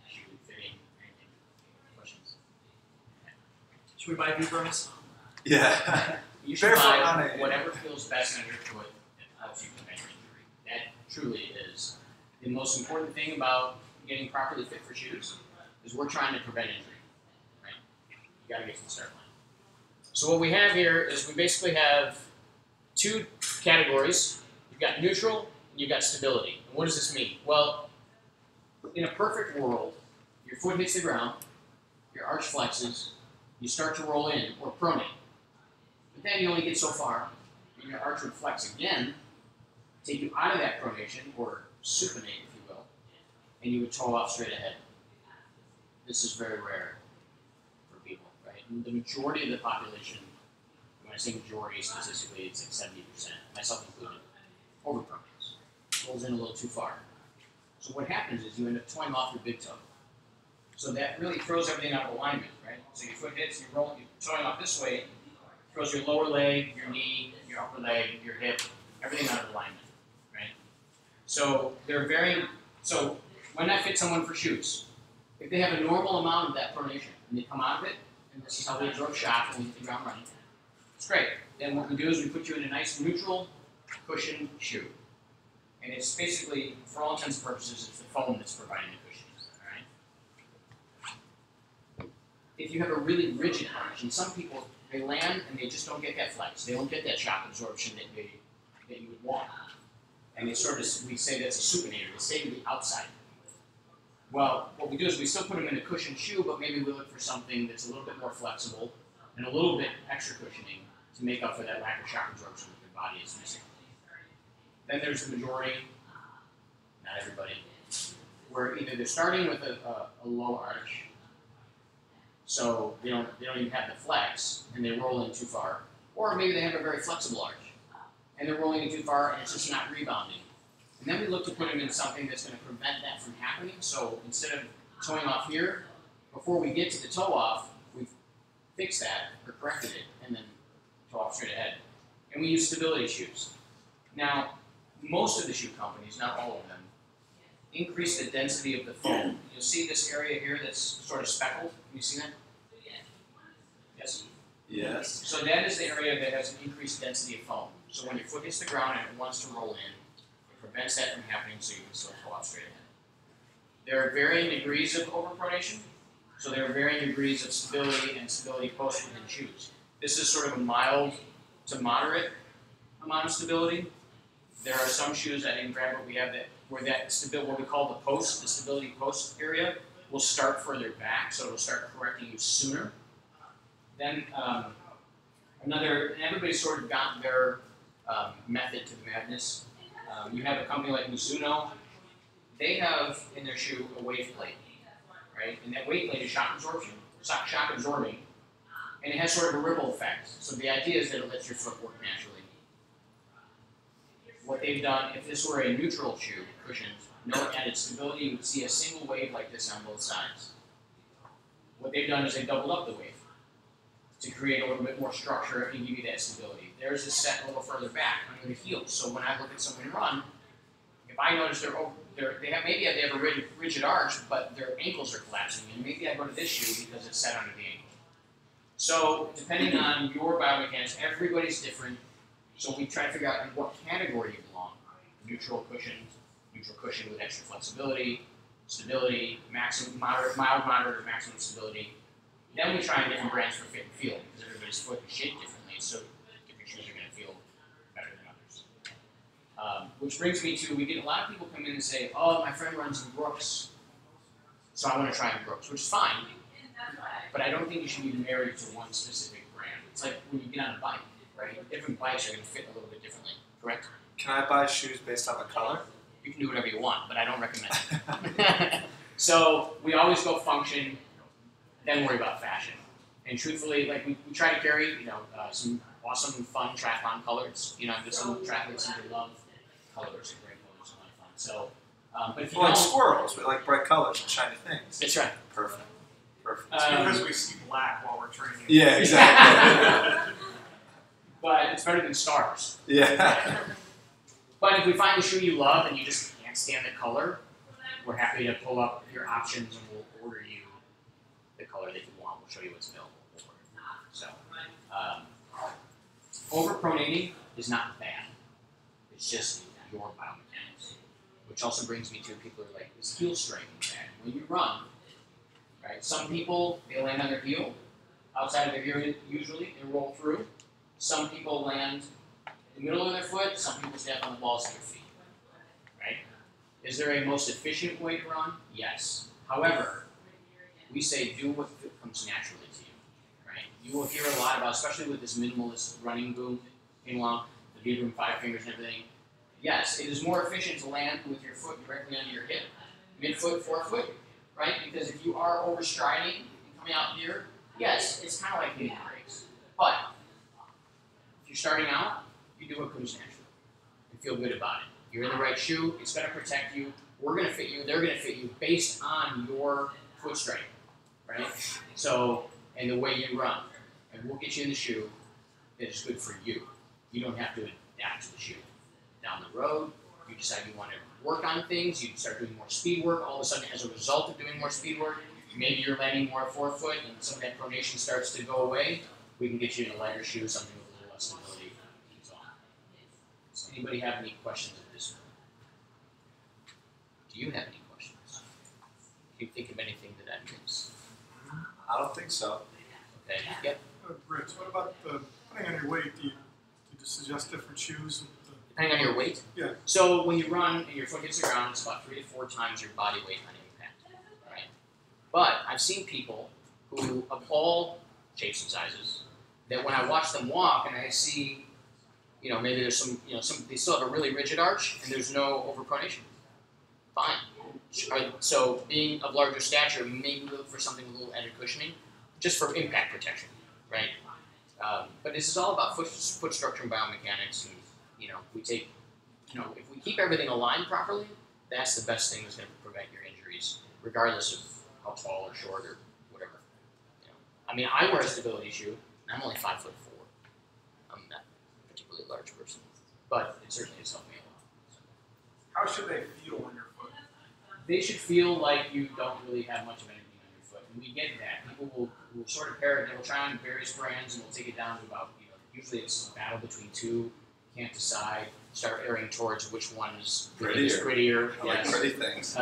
shoe fitting, anything? Questions? Should we buy Vibrams? Yeah. You should Barefoot buy on it. whatever feels best on your foot that helps you prevent injury. That truly is the most important thing about getting properly fit for shoes, is we're trying to prevent injury, right? You gotta get to the start line. So what we have here is we basically have 2 categories. You've got neutral and you've got stability. And what does this mean? Well, in a perfect world, your foot hits the ground, your arch flexes, you start to roll in or pronate. But then you only get so far, and your arch would flex again, take you out of that pronation, or supinate, if you will, and you would toe off straight ahead. This is very rare for people, right? And the majority of the population, when I say majority statistically, it's like 70%, myself included, overpronates. Rolls in a little too far. So what happens is you end up toeing off your big toe. So that really throws everything out of alignment, right? So your foot hits, you're toeing off this way, throws your lower leg, your knee, your upper leg, your hip, everything out of alignment, right? So they're very, so when I fit someone for shoes, if they have a normal amount of that pronation and they come out of it, and this is how we absorb shock when we hit the ground running, it's great. Then what we do is we put you in a nice neutral cushion shoe. And it's basically, for all intents and purposes, it's the foam that's providing the cushion, all right? If you have a really rigid arch, and some people, they land and they just don't get that flex. They don't get that shock absorption that you would want. And they sort of, we say that's a supinator. They stay to the outside. Well, what we do is we still put them in a cushioned shoe, but maybe we look for something that's a little bit more flexible and a little bit extra cushioning to make up for that lack of shock absorption that your body is missing. Then there's the majority, not everybody, where either they're starting with a low arch, so they don't even have the flex, and they roll in too far, or maybe they have a very flexible arch, and they're rolling in too far, and it's just not rebounding. And then we look to put them in something that's going to prevent that from happening. So instead of toeing off here, before we get to the toe off, we fix that or corrected it, and then toe off straight ahead. And we use stability shoes. Now, most of the shoe companies, not all of them, increase the density of the foam. You'll see this area here that's sort of speckled. Can you see that? Yes? Yes. So that is the area that has an increased density of foam. So when your foot hits the ground and it wants to roll in, it prevents that from happening so you can still toe off straight ahead. There are varying degrees of overpronation. So there are varying degrees of stability and stability post within shoes. This is sort of a mild to moderate amount of stability. There are some shoes that in Grab we have that where that stability, what we call the post, the stability post area, will start further back, so it'll start correcting you sooner. Then and everybody's sort of got their method to the madness. You have a company like Mizuno. They have in their shoe a wave plate, right? And that wave plate is shock absorbing, and it has sort of a ripple effect. So the idea is that it lets your foot work naturally. What they've done, if this were a neutral shoe, cushioned, no added stability, you would see a single wave like this on both sides. What they've done is they doubled up the wave to create a little bit more structure and give you that stability. Theirs is set a little further back under the heels. So when I look at someone run, if I notice they have a rigid arch, but their ankles are collapsing, and maybe I go to this shoe because it's set under the ankle. So depending on your biomechanics, everybody's different. So we try to figure out in what category you belong. Neutral cushion with extra flexibility, stability, mild, moderate, or maximum stability. Then we try different brands for fit and feel, because everybody's foot is shaped differently, so different shoes are going to feel better than others. Which brings me to, we get a lot of people come in and say, oh, my friend runs in Brooks, so I want to try in Brooks, which is fine, but I don't think you should be married to one specific brand. It's like when you get on a bike, right? Different bikes are going to fit a little bit differently, correct? Can I buy shoes based on the color? You can do whatever you want, but I don't recommend it. So we always go function, then worry about fashion. And truthfully, like we try to carry, some awesome, fun triathlon colors. There's some triathletes who love colors and great colors, a lot of fun. So, but if you like squirrels, we like bright colors and shiny things. That's right. Perfect. It's because we see black while we're training. Yeah, exactly. But it's better than stars. Yeah. But if we find a shoe you love and you just can't stand the color, we're happy to pull up your options and we'll order you the color that you want. We'll show you what's available. So, overpronating is not bad. It's just your biomechanics. Which also brings me to people who are like, is heel striking bad? When you run, right? Some people, they land on their heel, outside of their heel usually, and roll through. Some people land in the middle of their foot, some people step on the balls of their feet, right? Is there a most efficient way to run? Yes. However, we say do what comes naturally to you, right? You will hear a lot about, especially with this minimalist running boom that came along, the Vibram 5 fingers and everything. Yes, it is more efficient to land with your foot directly under your hip, mid-foot, forefoot, right? Because if you are overstriding and coming out here, yes, it's kind of like hitting brakes. But if you're starting out, you do what comes naturally and feel good about it. You're in the right shoe, it's going to protect you, we're going to fit you, they're going to fit you based on your foot strength, right? So, and the way you run. And we'll get you in the shoe that is good for you. You don't have to adapt to the shoe. Down the road, you decide you want to work on things, you start doing more speed work, all of a sudden as a result of doing more speed work, maybe you're landing more forefoot and some of that pronation starts to go away, we can get you in a lighter shoe, something with a little less stability, and so on. Does anybody have any questions of this? Do you have any questions? Can you think of anything that I missed? I don't think so. Okay, yep. Rich, what about depending on your weight, do you suggest different shoes? Depending on your weight? Yeah. So when you run and your foot hits the ground, it's about 3 to 4 times your body weight on impact, right? But I've seen people who, of all shapes and sizes, that when I watch them walk and I see, maybe there's some, they still have a really rigid arch and there's no overpronation. Fine. So being of larger stature, maybe look for something with a little added cushioning, just for impact protection, right? But this is all about foot structure and biomechanics, and we take, if we keep everything aligned properly, that's the best thing that's going to prevent your injuries, regardless of how tall or short or whatever. I mean, I wear a stability shoe, and I'm only 5'4". I'm not a particularly large person, but it certainly has helped me a lot. How should they feel on your foot? They should feel like you don't really have much of anything on your foot, and we get that. People will sort of pair it, they will try on various brands, and we'll take it down to about, usually it's a battle between 2. Can't decide, start erring towards which one is prettier. I like pretty things.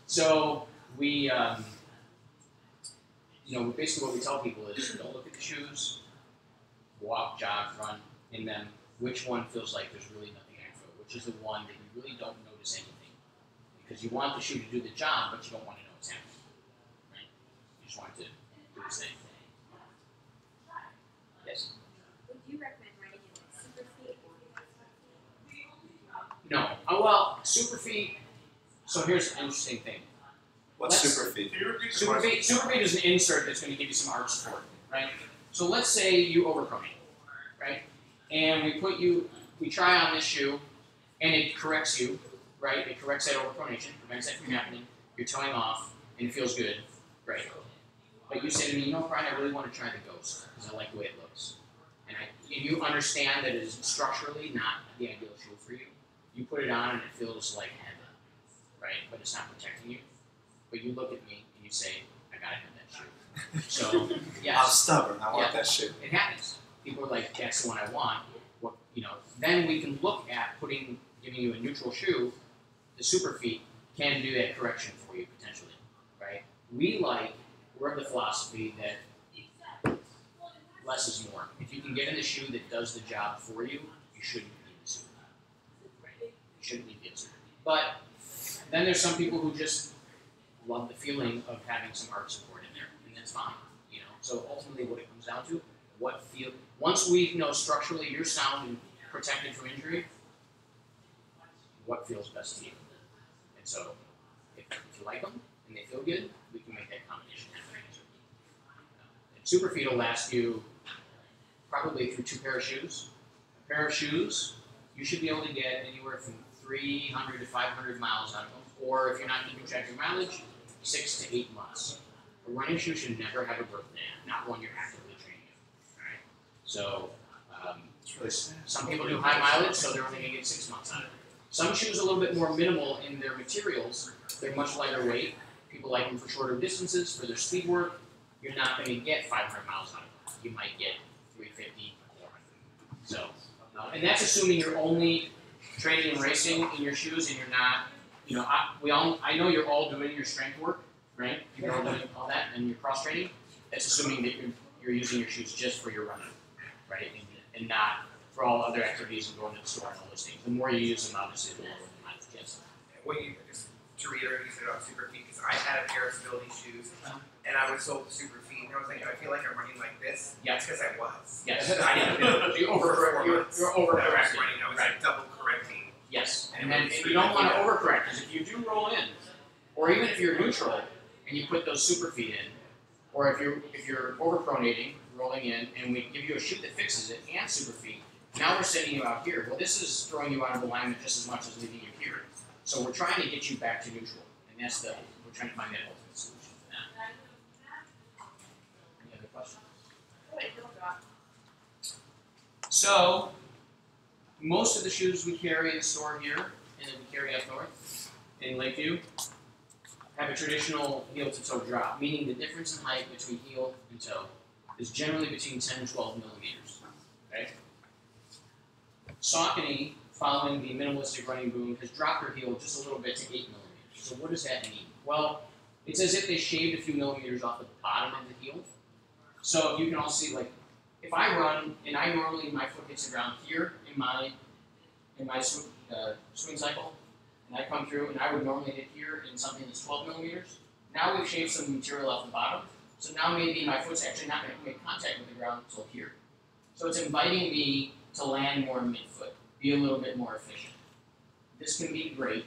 So we, basically what we tell people is don't look at the shoes, walk, jog, run in them. Which one feels like there's really nothing on your foot? Which is the one that you really don't notice anything? Because you want the shoe to do the job, but you don't want to know what's happening. Right? You just want it to do its thing. Yes? Would you recommend riding in like super feet or No. Oh, well, super feet. So here's an interesting thing. What's super feet? Super feet is an insert that's going to give you some arch support, right? So let's say you overpronate, right? And we try on this shoe, and it corrects you, right? It corrects that overpronation, prevents that from happening. You're toeing off, and it feels good, great. But you say to me, Brian, I really want to try the Ghost because I like the way it looks, and you understand that it is structurally not the ideal shoe for you. You put it on, and it feels like heaven, right? But it's not protecting you. But you look at me and you say, I gotta have that shoe. So, yes. I'm stubborn. I want that shoe. It happens. People are like, that's the one I want. Then we can look at giving you a neutral shoe. The super feet can do that correction for you potentially, right? We're of the philosophy that less is more. If you can get in the shoe that does the job for you, you shouldn't need the super feet. Right? You shouldn't need the insert. But then there's some people who just love the feeling of having some arch support in there, and that's fine. So ultimately, what it comes down to, once we know structurally you're sound and protected from injury, what feels best to you. And so, if you like them and they feel good, we can make that combination happen. And super feet will last you probably through 2 pair of shoes. A pair of shoes, you should be able to get anywhere from 300 to 500 miles out of them, or if you're not keeping track of your mileage, 6 to 8 months. A running shoe should never have a birthday, not one you're actively training in. Right? So, some people do high mileage, so they're only going to get 6 months out of it. Some shoes are a little bit more minimal in their materials. They're much lighter weight. People like them for shorter distances, for their speed work. You're not going to get 500 miles out of them. You might get 350, 400. So, and that's assuming you're only training and racing in your shoes, and you're not. I know you're all doing your strength work, right? You're all doing all that, and your cross training. That's assuming that you're using your shoes just for your running, right? And not for all other activities and going to the store and all those things. The more you use them, obviously, the lower the mileage gets. Just to reiterate, you said about super feet, because I had a pair of stability shoes and I was sold the super feet, and I was like, I feel like I'm running like this. Yeah. It's because I was. Yes. I didn't know. You overcorrect. You're I was overcorrecting. running. I was like double correcting. Yes. And then you don't want to overcorrect because if you do roll in, or even if you're neutral and you put those super feet in, or if you're overpronating, rolling in, and we give you a shoe that fixes it and super feet, now we're sending you out here. Well, this is throwing you out of alignment just as much as leaving you here. So we're trying to get you back to neutral, and that's we're trying to find that ultimate solution for that. Any other questions? So, most of the shoes we carry in the store here, and that we carry up north in Lakeview, have a traditional heel-to-toe drop, meaning the difference in height between heel and toe is generally between 10 and 12 millimeters. Okay? Saucony, following the minimalistic running boom, has dropped her heel just a little bit to 8 millimeters. So what does that mean? Well, it's as if they shaved a few millimeters off the bottom of the heel. So you can all see, like, if I run, and I normally, my foot hits the ground here in my swing cycle, and I come through, and I would normally hit here in something that's 12 millimeters. Now we've shaved some material off the bottom, so now maybe my foot's actually not going to make contact with the ground until here. So it's inviting me to land more mid-foot, be a little bit more efficient. This can be great,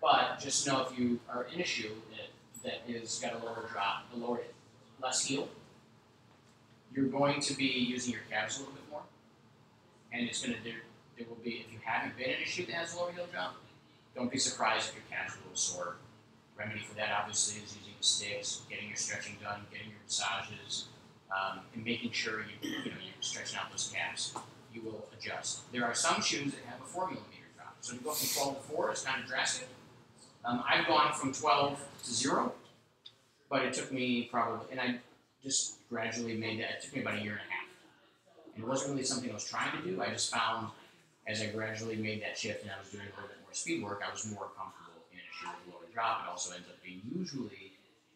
but just know if you are in a shoe that is got a lower drop, less heel, you're going to be using your calves a little bit more, and it's going to there will be, if you haven't been in a shoe that has a lower heel drop, don't be surprised if your calves are a little sore. Remedy for that obviously is using the sticks, getting your stretching done, getting your massages, and making sure you're stretching out those calves. You will adjust. There are some shoes that have a 4 millimeter drop, so to go from 12 to 4 is kind of drastic. I've gone from 12 to 0, but it took me probably, and I just gradually made that. It took me about a year and a half. And it wasn't really something I was trying to do. I just found as I gradually made that shift and I was doing a little bit more speed work, I was more comfortable in a shoe with a lower drop. It also ends up being usually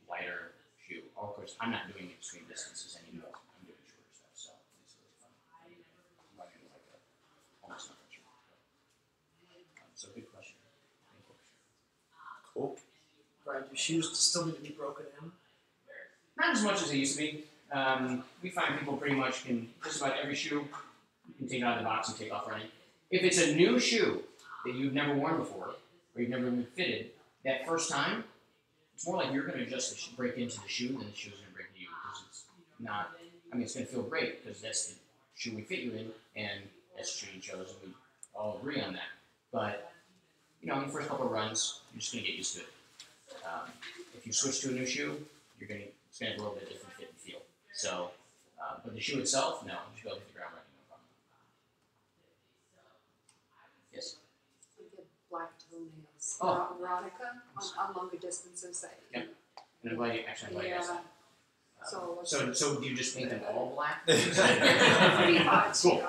lighter shoe. Of course, I'm not doing extreme distances anymore. I'm doing shorter stuff, so it's really fun. I'm running like almost nothing shoe. So good question. Cool. Right, do shoes still need to be broken in? Not as much as they used to be. We find people pretty much can, just about every shoe, you can take it out of the box and take off running. If it's a new shoe that you've never worn before, or you've never been fitted, that first time, it's more like you're going to just break into the shoe than the shoe's going to break into you. Because it's not, I mean, it's going to feel great because that's the shoe we fit you in, and that's the shoe you chose, and we all agree on that. But, in the first couple of runs, you're just going to get used to it. If you switch to a new shoe, it's going to have a little bit different fit and feel. So, but the shoe itself, no, you should be able to hit the ground running, no problem. Yes? We get black toenails. Oh. Veronica on longer distances. Yep. And I'm glad you actually like that. So do you just paint them all black? pretty much, Cool.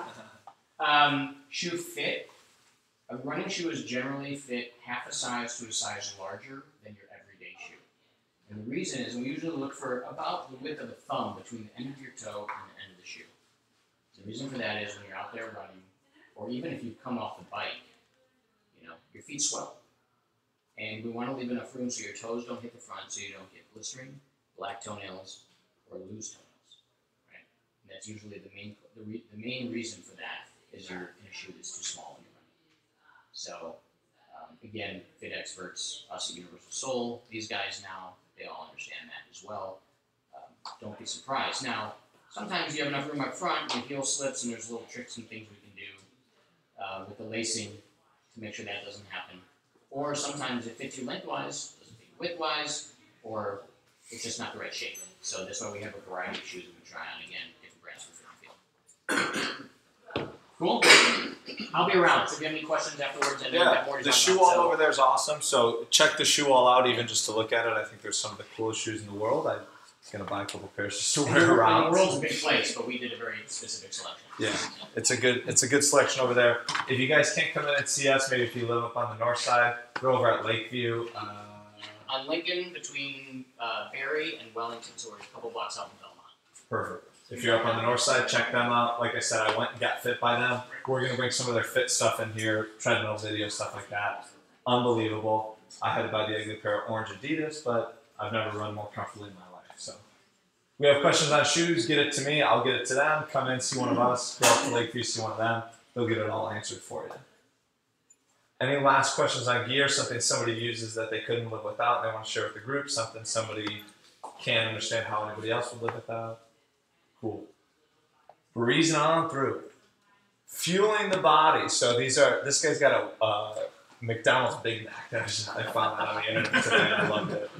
yeah. Shoe fit. A running shoe is generally fit half a size to a size larger than your everyday shoe. And the reason is we usually look for about the width of a thumb between the end of your toe and the end of the shoe. So the reason for that is when you're out there running, or even if you come off the bike, your feet swell. And we want to leave enough room so your toes don't hit the front, so you don't get blistering, black toenails, or loose toenails. Right? And that's usually the main reason for that is you're in a shoe that's too small when you're running. So again, fit experts, us at Universal Sole, these guys now, they all understand that as well. Don't be surprised. Now, sometimes you have enough room up front, your heel slips, and there's little tricks and things we can do with the lacing to make sure that doesn't happen. Or sometimes it fits you lengthwise, doesn't fit you widthwise, or it's just not the right shape. So that's why we have a variety of shoes we can try on, again, different brands for fit and feel. Cool? I'll be around, so if you have any questions afterwards, and Yeah, more to the talk shoe about, wall over there is awesome. So check the shoe wall out even just to look at it. I think there's some of the coolest shoes in the world. I'm going to buy a couple pairs just to wear around. The world's a big place, but we did a very specific selection. Yeah, it's a good selection over there. If you guys can't come in and see us, maybe if you live up on the north side, we're over at Lakeview. On Lincoln, between Barry and Wellington, so we're a couple blocks out from Belmont. Perfect. If you're up on the north side, check them out. Like I said, I went and got fit by them. We're going to bring some of their fit stuff in here, treadmill video, stuff like that. Unbelievable. I had to buy the ugly pair of orange Adidas, but I've never run more comfortably in my life. So we have questions on shoes, get it to me, I'll get it to them. Come in, see one of us, go up to Lakeview, see one of them. They'll get it all answered for you. Any last questions on gear? Something somebody uses that they couldn't live without and they want to share with the group? Something somebody can't understand how anybody else would live without? Cool. Breezing on through. Fueling the body. So this guy's got a McDonald's Big Mac. I found that on the internet today and I loved it.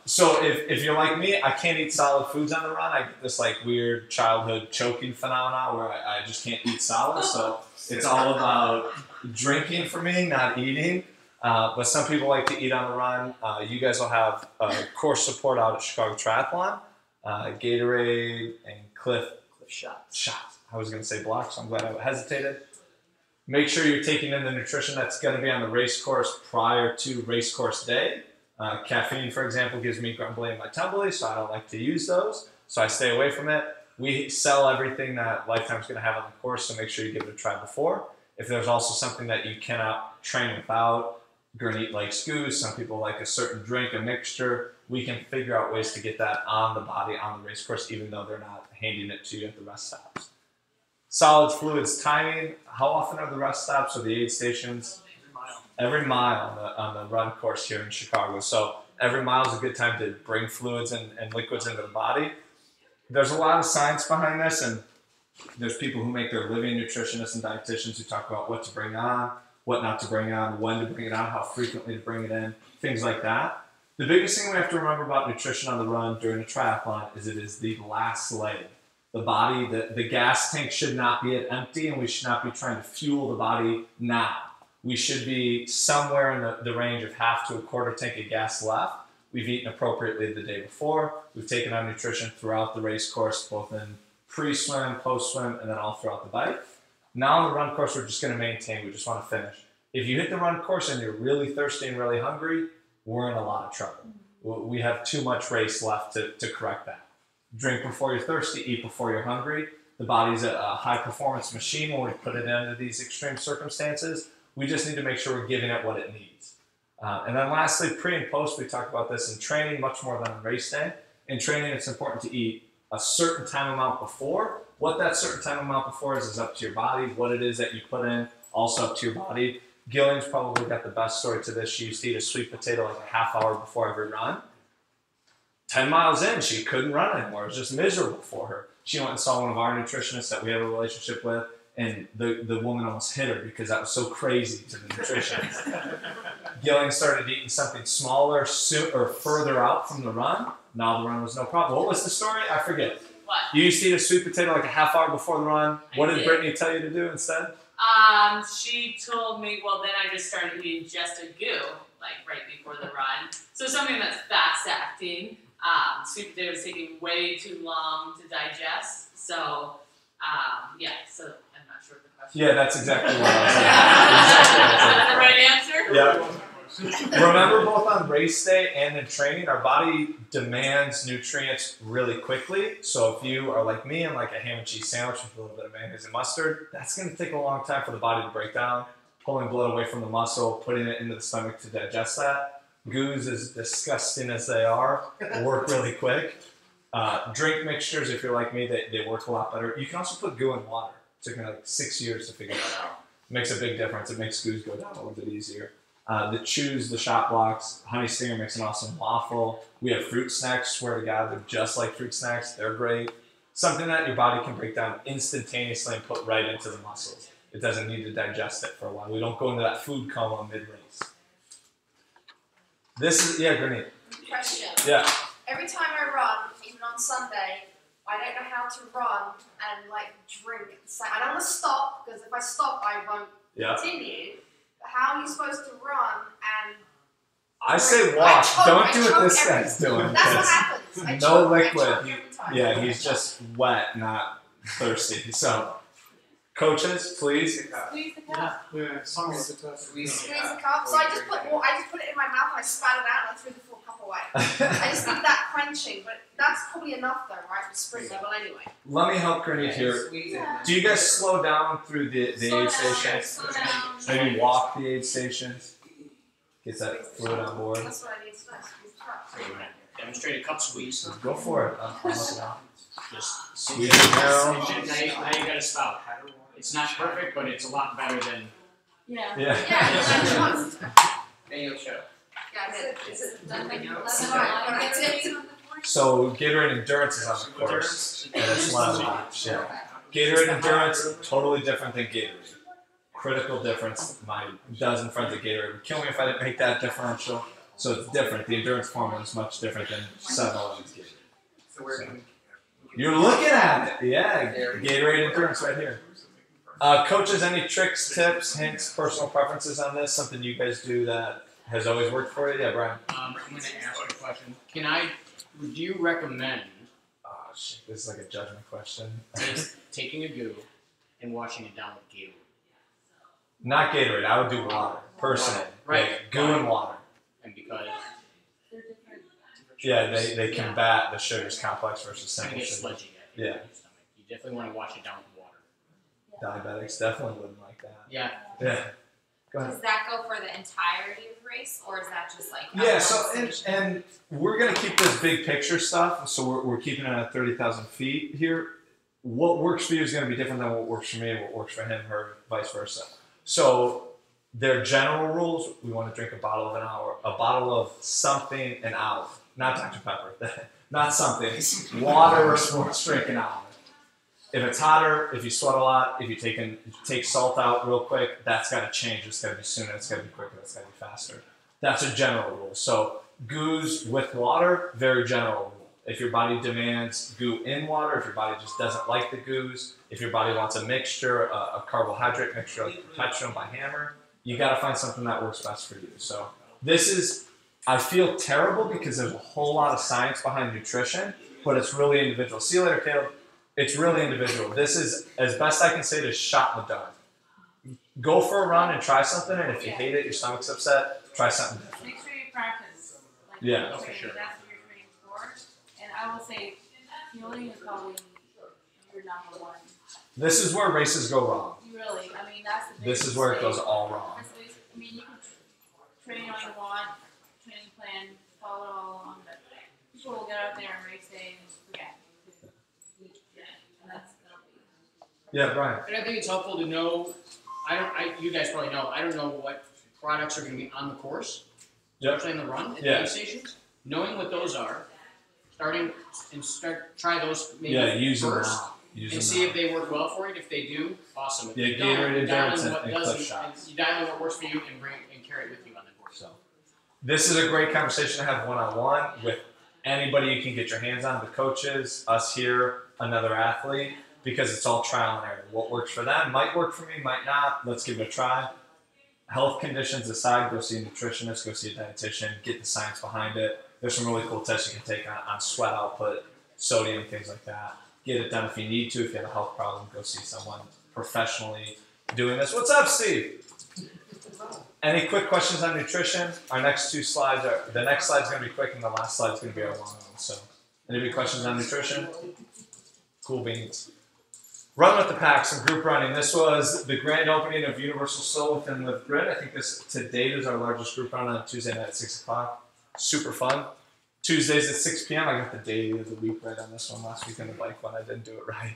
So if you're like me, I can't eat solid foods on the run. I get this like weird childhood choking phenomenon where I just can't eat solid. So it's all about drinking for me, not eating. But some people like to eat on the run. You guys will have course support out at Chicago Triathlon. Gatorade and Cliff shots. I was going to say blocks, so I'm glad I hesitated. Make sure you're taking in the nutrition that's going to be on the race course prior to race course day. Caffeine, for example, gives me grumbly in my tumbly, so I don't like to use those. So I stay away from it. We sell everything that Lifetime's going to have on the course, so make sure you give it a try before. If there's also something that you cannot train without, Granite likes goose, some people like a certain drink, a mixture, we can figure out ways to get that on the body, on the race course, even though they're not handing it to you at the rest stops. Solid fluids timing. How often are the rest stops or the aid stations? Every mile on the run course here in Chicago. So every mile is a good time to bring fluids and liquids into the body. There's a lot of science behind this, and there's people who make their living, nutritionists and dietitians, who talk about what to bring on, what not to bring on, when to bring it on, how frequently to bring it in, things like that. The biggest thing we have to remember about nutrition on the run during a triathlon is it is the last leg. The body, the gas tank should not be at empty, and we should not be trying to fuel the body now. We should be somewhere in the range of half to a quarter tank of gas left. We've eaten appropriately the day before. We've taken on nutrition throughout the race course, both in pre-swim, post-swim, and then all throughout the bike. Now on the run course, we're just going to maintain. We just want to finish. If you hit the run course and you're really thirsty and really hungry, we're in a lot of trouble. We have too much race left to correct that. Drink before you're thirsty, eat before you're hungry. The body's a high-performance machine when we put it into these extreme circumstances. We just need to make sure we're giving it what it needs. And then lastly, pre and post, we talk about this in training much more than on race day. In training, it's important to eat a certain time amount before. What that certain time amount before is up to your body. What it is that you put in, also up to your body. Gilling's probably got the best story to this. She used to eat a sweet potato like a half hour before every run. 10 miles in, she couldn't run anymore. It was just miserable for her. She went and saw one of our nutritionists that we have a relationship with, and the woman almost hit her because that was so crazy to the nutritionist. Gilling started eating something smaller or further out from the run. Now the run was no problem. What was the story? I forget. What? You used to eat a sweet potato like a half hour before the run. What did Brittany tell you to do instead? She told me, well, then I just started eating just a goo, like right before the run. So something that's fast acting. Sweet potato is taking way too long to digest. So, yeah, so I'm not sure what the question is. Yeah, that's exactly what I was saying. Is that the right answer? Yeah. Remember, both on race day and in training, our body demands nutrients really quickly. So if you are like me and like a ham and cheese sandwich with a little bit of mayonnaise and mustard, that's going to take a long time for the body to break down, pulling blood away from the muscle, putting it into the stomach to digest that. Goos, as disgusting as they are, work really quick. Drink mixtures, if you're like me, they work a lot better. You can also put goo in water. It took me like 6 years to figure that out. It makes a big difference. It makes goos go down a little bit easier. The chews, the shot blocks, Honey Stinger makes an awesome waffle. We have fruit snacks, swear to God, they're just like fruit snacks. They're great. Something that your body can break down instantaneously and put right into the muscles. It doesn't need to digest it for a while. We don't go into that food coma mid-race. This is, yeah, Granite. Question. Yeah. Every time I run, even on Sunday, I don't know how to run and like drink. So I don't want to stop because if I stop, I won't continue. But how are you supposed to run and? I say walk. Don't do what this guy's doing. That's what happens. No liquid. Yeah, he's just wet, not thirsty. So, coaches, please. Squeeze the cup. Yeah, some of the test. Squeeze the cup. So I just put it in my mouth and I spat it out and I threw the full cup away. I just need that quenching, but that's probably enough though, right? For sprint level anyway. Let me help Granite here. Do you guys slow down through the aid stations? Slow down. Maybe walk the aid stations. Get that fluid on board. That's what I need to know. Squeeze the cup. So we're gonna demonstrate a cup squeeze. Go for it. I'm looking out. Just Squeeze it down. now you got a spout. It's not perfect, but it's a lot better than. Yeah. Yeah. Yeah. Daniel show. Is it done? So Gatorade Endurance is on the course, and it's one laps. Yeah. Gatorade Endurance, totally different than Gatorade. Critical difference. My dozen friends at Gatorade would kill me if I didn't make that differential. So it's different. The endurance formula is much different than 7-Eleven's Gatorade. So we're going You're looking at it. Yeah. Gatorade Endurance right here. Coaches, any tricks, tips, hints, personal preferences on this? Something you guys do that has always worked for you? Yeah, Brian. I'm going to ask you a question. Would you recommend Oh, shit. This is like a judgment question. taking a goo and washing it down with Gatorade? Not Gatorade. I would do water, personally. Right. Like, goo and water. And because Yeah, they combat the sugars complex versus it's going simple to get sugar. sludgy Yeah. in your stomach. You definitely want to wash it down with water. Diabetics definitely wouldn't like that. Yeah. Yeah. Go ahead. Does that go for the entirety of the race, or is that just like? Yeah, so and we're gonna keep this big picture stuff. So we're keeping it at 30,000 feet here. What works for you is gonna be different than what works for me and what works for him, or vice versa. So their general rules: we want to drink a bottle of an hour, a bottle of something an hour, not Dr. Pepper, not something, water or sports drink an hour. If it's hotter, if you sweat a lot, if you take salt out real quick, that's got to change. It's got to be sooner. It's got to be quicker. It's got to be faster. That's a general rule. So goos with water, very general rule. If your body demands goo in water, if your body just doesn't like the goos, if your body wants a mixture, a carbohydrate mixture like Perpetuum by Hammer, you got to find something that works best for you. So this is, I feel terrible because there's a whole lot of science behind nutrition, but it's really individual. See you later, Caleb. It's really individual. This is, as best I can say it, is shot in the dark. Go for a run and try something, and if you hate it, your stomach's upset, try something different. Make sure you practice. Like, Yeah. that's Oh, for what sure. you're training for. And I will say, fueling is probably your number one. This is where races go wrong. You really, I mean, that's the This is where it goes all wrong. That's the biggest- I mean, you can train all you want, training plan, follow it all along, but people will get out there and race day and forget. And that's gonna be. Yeah, Brian. And I think it's helpful to know. You guys probably know. I don't know what products are going to be on the course, Yep. especially in the run at Yeah. the aid stations. Knowing what those are, try those maybe Yeah, use them first, now. Use and them see now. if they work well for you. If they do, awesome. If Yeah, they don't, Gatorade you dial Endurance in and what Cliff doesn't, Shots. and you dial in what works for you and carry it with you on the course. So, this is a great conversation to have one-on-one with anybody you can get your hands on, the coaches, us here, another athlete, because it's all trial and error. What works for them might work for me, might not. Let's give it a try. Health conditions aside, go see a nutritionist, go see a dietitian, get the science behind it. There's some really cool tests you can take on sweat output, sodium, things like that. Get it done if you need to. If you have a health problem, go see someone professionally doing this. What's up, Steve? Any quick questions on nutrition? Our next two slides are, the next slide's going to be quick and the last slide's going to be our long one. So, any big questions on nutrition? Cool beans. Run with the Pack, some group running. This was the grand opening of Universal Soul within Live Grid. I think this to date is our largest group run on Tuesday night at 6 o'clock. Super fun. Tuesdays at 6 p.m. I got the day of the week right on this one last week on the bike one. I didn't do it right.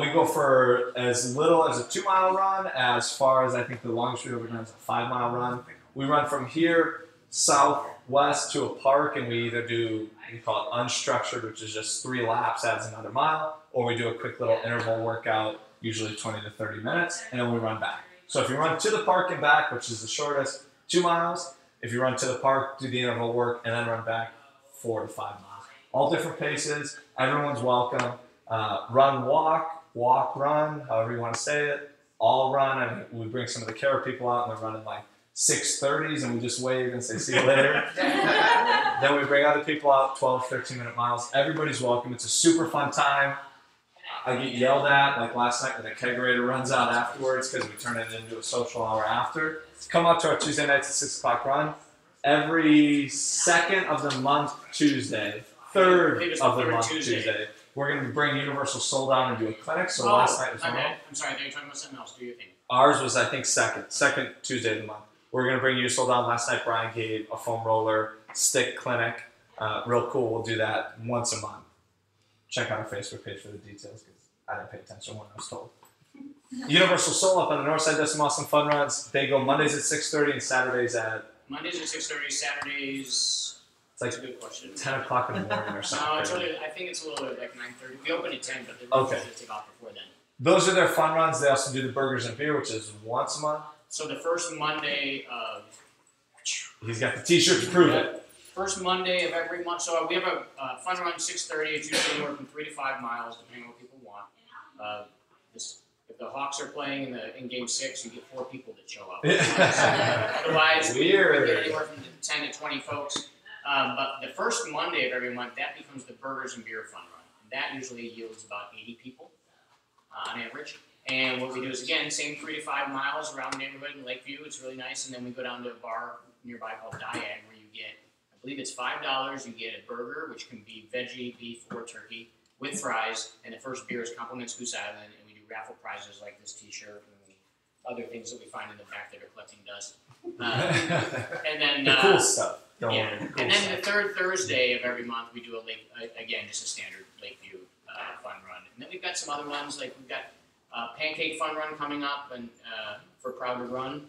We go for as little as a 2-mile run, as far as I think the longest we ever done is a 5-mile run. We run from here southwest to a park, and we either do, we call it unstructured, which is just 3 laps, adds another mile, or we do a quick little interval workout, usually 20 to 30 minutes, and then we run back. So if you run to the park and back, which is the shortest, 2 miles. If you run to the park, do the interval work, and then run back 4 to 5 miles. All different paces. Everyone's welcome. Run, walk, run, however you want to say it. All run. I mean, we bring some of the Cara people out, and they're running like 6:30s, and we just wave and say, see you later. Then we bring other people out, 12, 13-minute miles. Everybody's welcome. It's a super fun time. I get yelled at, like last night when the kegerator runs out afterwards because we turn it into a social hour after. Come up to our Tuesday nights at 6 o'clock run. Every second of the month Tuesday, third of the month Tuesday, we're going to bring Universal Soul down and do a clinic. So last night was my one. bad. I'm sorry, I think you're talking about something else. Do your thing. Ours was, I think, second Tuesday of the month. We're going to bring you Soul down. Last night, Brian gave a foam roller stick clinic. Real cool. We'll do that once a month. Check out our Facebook page for the details because I didn't pay attention when I was told. Universal Soul up on the north side does some awesome fun runs. They go Mondays at 6:30 and Saturdays at Mondays at 6:30, Saturdays. It's That's a good question. 10 o'clock in the morning or something. No, it's really, I think it's a little bit like 9:30. We open at 10, but they're Okay. usually take off before then. Those are their fun runs. They also do the burgers and beer, which is once a month. So the first Monday of He's got the T-shirt to prove it. First Monday of every month. So we have a fun run 6:30. It's usually anywhere from 3 to 5 miles, depending on what people want. If the Hawks are playing in Game 6, you get 4 people that show up. Otherwise, Weird. we get anywhere from 10 to 20 folks. But the first Monday of every month, that becomes the burgers and beer fun run. And that usually yields about 80 people on average. And what we do is, again, same 3 to 5 miles around the neighborhood in Lakeview. It's really nice. And then we go down to a bar nearby called Diag, where you get, I believe it's $5. You get a burger, which can be veggie, beef, or turkey, with fries. And the first beer is Compliments Goose Island. And we do raffle prizes like this T-shirt and other things that we find in the back that are collecting dust. And then The cool stuff. Don't yeah, worry, the cool and then stuff. the third Thursday of every month we do again just a standard Lakeview fun run, and then we've got some other ones like we've got pancake fun run coming up and for Proud to Run.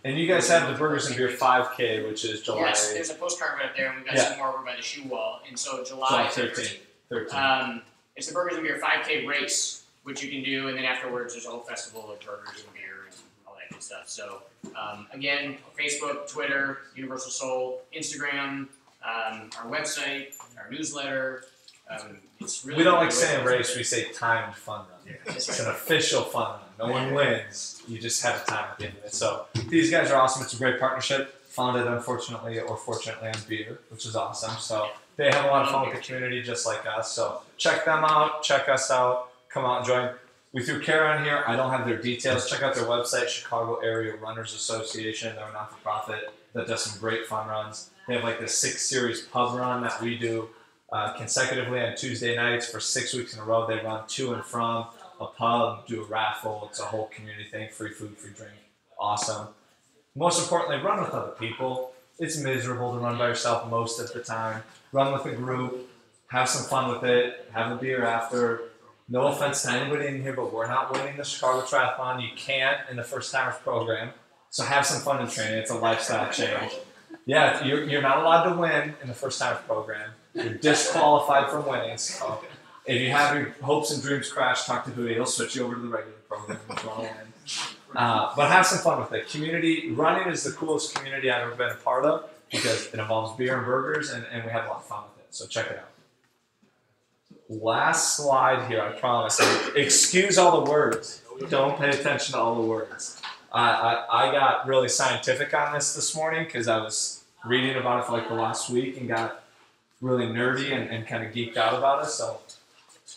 And you guys have the Burgers and Beer 5K, which is July. Yes, there's a postcard right there, and we've got Yeah. some more over by the shoe wall, and so July July 13th. 13th. It's the Burgers and Beer 5K race, which you can do, and then afterwards there's a whole festival of burgers and beer and all that good stuff. So again, Facebook, Twitter, Universal Soul, Instagram, our website, our newsletter. It's really We don't like really saying great. race, we say timed fun run. That's It's right. an official fun run. No one wins. You just have a time at the end of it. So these guys are awesome. It's a great partnership. Founded, unfortunately, or fortunately, on beer, which is awesome. So they have a lot of fun with the community just like us. So check them out. Check us out. Come out and join. We threw Kara on here. I don't have their details. Check out their website, Chicago Area Runners Association. They're a not-for-profit that does some great fun runs. They have like the 6 series pub run that we do consecutively on Tuesday nights for 6 weeks in a row. They run to and from a pub, do a raffle. It's a whole community thing, free food, free drink. Awesome. Most importantly, run with other people. It's miserable to run by yourself most of the time. Run with a group, have some fun with it, have a beer after. No offense to anybody in here, but we're not winning the Chicago Triathlon. You can't in the First Timers program. So have some fun in training. It's a lifestyle change. Yeah, you're not allowed to win in the First Timers program. You're disqualified from winning. So if you have your hopes and dreams crashed, talk to Hootie. He'll switch you over to the regular program if you want to win. But have some fun with it. Community running is the coolest community I've ever been a part of because it involves beer and burgers, and we have a lot of fun with it. So check it out. Last slide here, I promise. Excuse all the words. Don't pay attention to all the words. I got really scientific on this morning because I was reading about it for like the last week and got really nerdy and kind of geeked out about it. So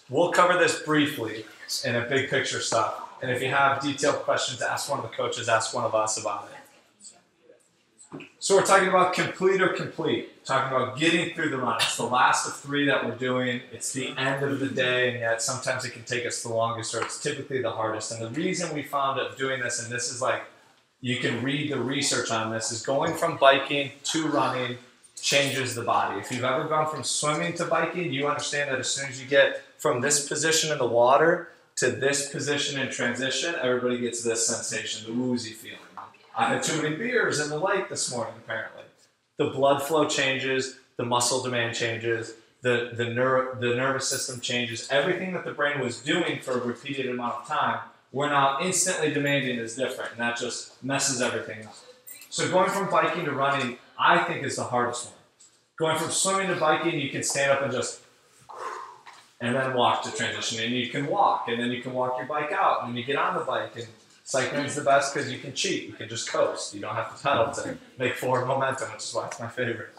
we'll cover this briefly in a big picture stuff. And if you have detailed questions, ask one of the coaches, ask one of us about it. So we're talking about complete or complete. Talking about getting through the run. It's the last of 3 that we're doing. It's the end of the day, and yet sometimes it can take us the longest, or it's typically the hardest. And the reason we found of doing this, and this is like, you can read the research on this, is going from biking to running changes the body. If you've ever gone from swimming to biking, you understand that as soon as you get from this position in the water to this position in transition, everybody gets this sensation, the woozy feeling. I had too many beers in the lake this morning, apparently. The blood flow changes, the muscle demand changes, the nervous system changes. Everything that the brain was doing for a repeated amount of time, we're now instantly demanding is different, and that just messes everything up. So going from biking to running, I think is the hardest one. Going from swimming to biking, you can stand up and just, and then walk to transition, and you can walk, and then you can walk your bike out, and then you get on the bike, and cycling's the best because you can cheat. You can just coast. You don't have to pedal to make forward momentum, which is why it's my favorite.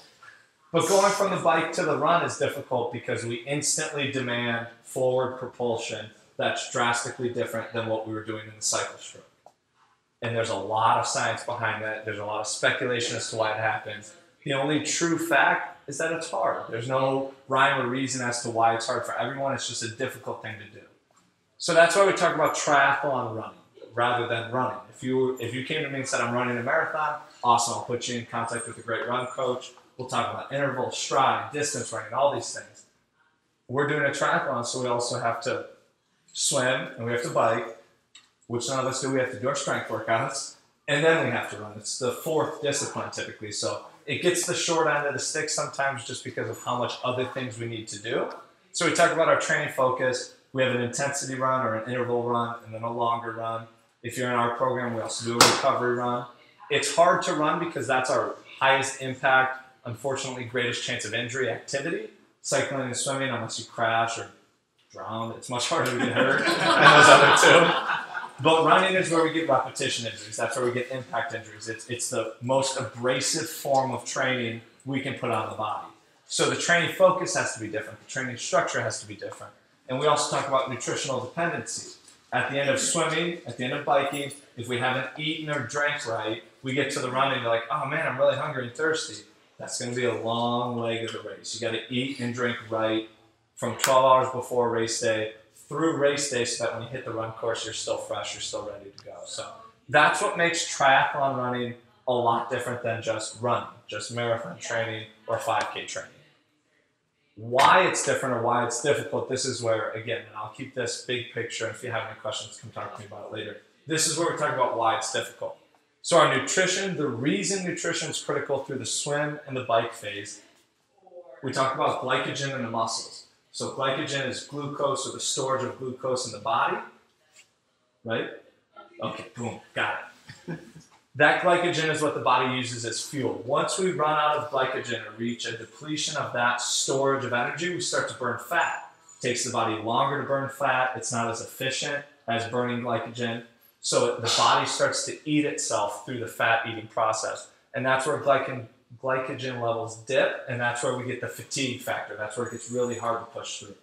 But going from the bike to the run is difficult because we instantly demand forward propulsion that's drastically different than what we were doing in the cycle stroke. And there's a lot of science behind that. There's a lot of speculation as to why it happens. The only true fact is that it's hard. There's no rhyme or reason as to why it's hard for everyone. It's just a difficult thing to do. So that's why we talk about triathlon running rather than running. If you came to me and said, I'm running a marathon, awesome, I'll put you in contact with a great run coach. We'll talk about interval, stride, distance running, all these things. We're doing a triathlon, so we also have to swim and we have to bike, which none of us do. We have to do our strength workouts, and then we have to run. It's the fourth discipline typically, so it gets the short end of the stick sometimes just because of how much other things we need to do. So we talk about our training focus. We have an intensity run or an interval run and then a longer run. If you're in our program, we also do a recovery run. It's hard to run because that's our highest impact, unfortunately, greatest chance of injury activity. Cycling and swimming, unless you crash or drown, it's much harder to get hurt than those other two. But running is where we get repetition injuries. That's where we get impact injuries. It's the most abrasive form of training we can put on the body. So the training focus has to be different. The training structure has to be different. And we also talk about nutritional dependency. At the end of swimming, at the end of biking, if we haven't eaten or drank right, we get to the run and you're like, oh man, I'm really hungry and thirsty. That's going to be a long leg of the race. You got to eat and drink right from 12 hours before race day through race day so that when you hit the run course, you're still fresh, you're still ready to go. So that's what makes triathlon running a lot different than just running, just marathon training or 5K training. Why it's different or why it's difficult, this is where, again, and I'll keep this big picture, and if you have any questions, come talk to me about it later. This is where we're talking about why it's difficult. So our nutrition, the reason nutrition is critical through the swim and the bike phase, we talk about glycogen in the muscles. So glycogen is glucose, or the storage of glucose in the body, right? Okay, boom, got it. That glycogen is what the body uses as fuel. Once we run out of glycogen or reach a depletion of that storage of energy, we start to burn fat. It takes the body longer to burn fat. It's not as efficient as burning glycogen. So the body starts to eat itself through the fat eating process. And that's where glycogen levels dip, and that's where we get the fatigue factor. That's where it gets really hard to push through.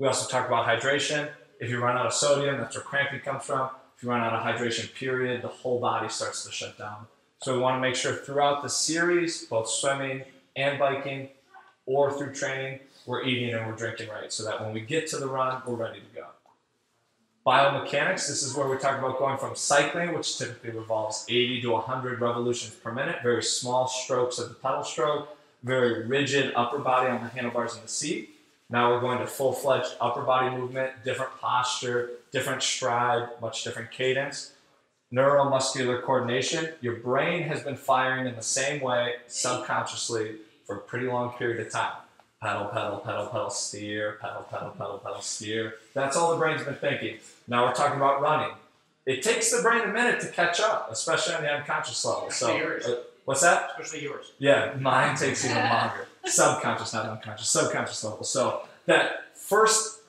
We also talk about hydration. If you run out of sodium, that's where cramping comes from. If you run out of hydration, period, the whole body starts to shut down. So we want to make sure throughout the series, both swimming and biking, or through training, we're eating and we're drinking right, so that when we get to the run, we're ready to go. Biomechanics, this is where we talk about going from cycling, which typically revolves 80 to 100 revolutions per minute, very small strokes of the pedal stroke, very rigid upper body on the handlebars and the seat. Now we're going to full-fledged upper body movement, different posture, different stride, much different cadence. Neuromuscular coordination, your brain has been firing in the same way subconsciously for a pretty long period of time. Pedal, pedal, pedal, pedal, steer, pedal, pedal, pedal, pedal, steer. That's all the brain's been thinking. Now we're talking about running. It takes the brain a minute to catch up, especially on the unconscious level. So, what's that? Especially yours. Yeah, mine takes even longer. Subconscious, not unconscious, subconscious level. So that first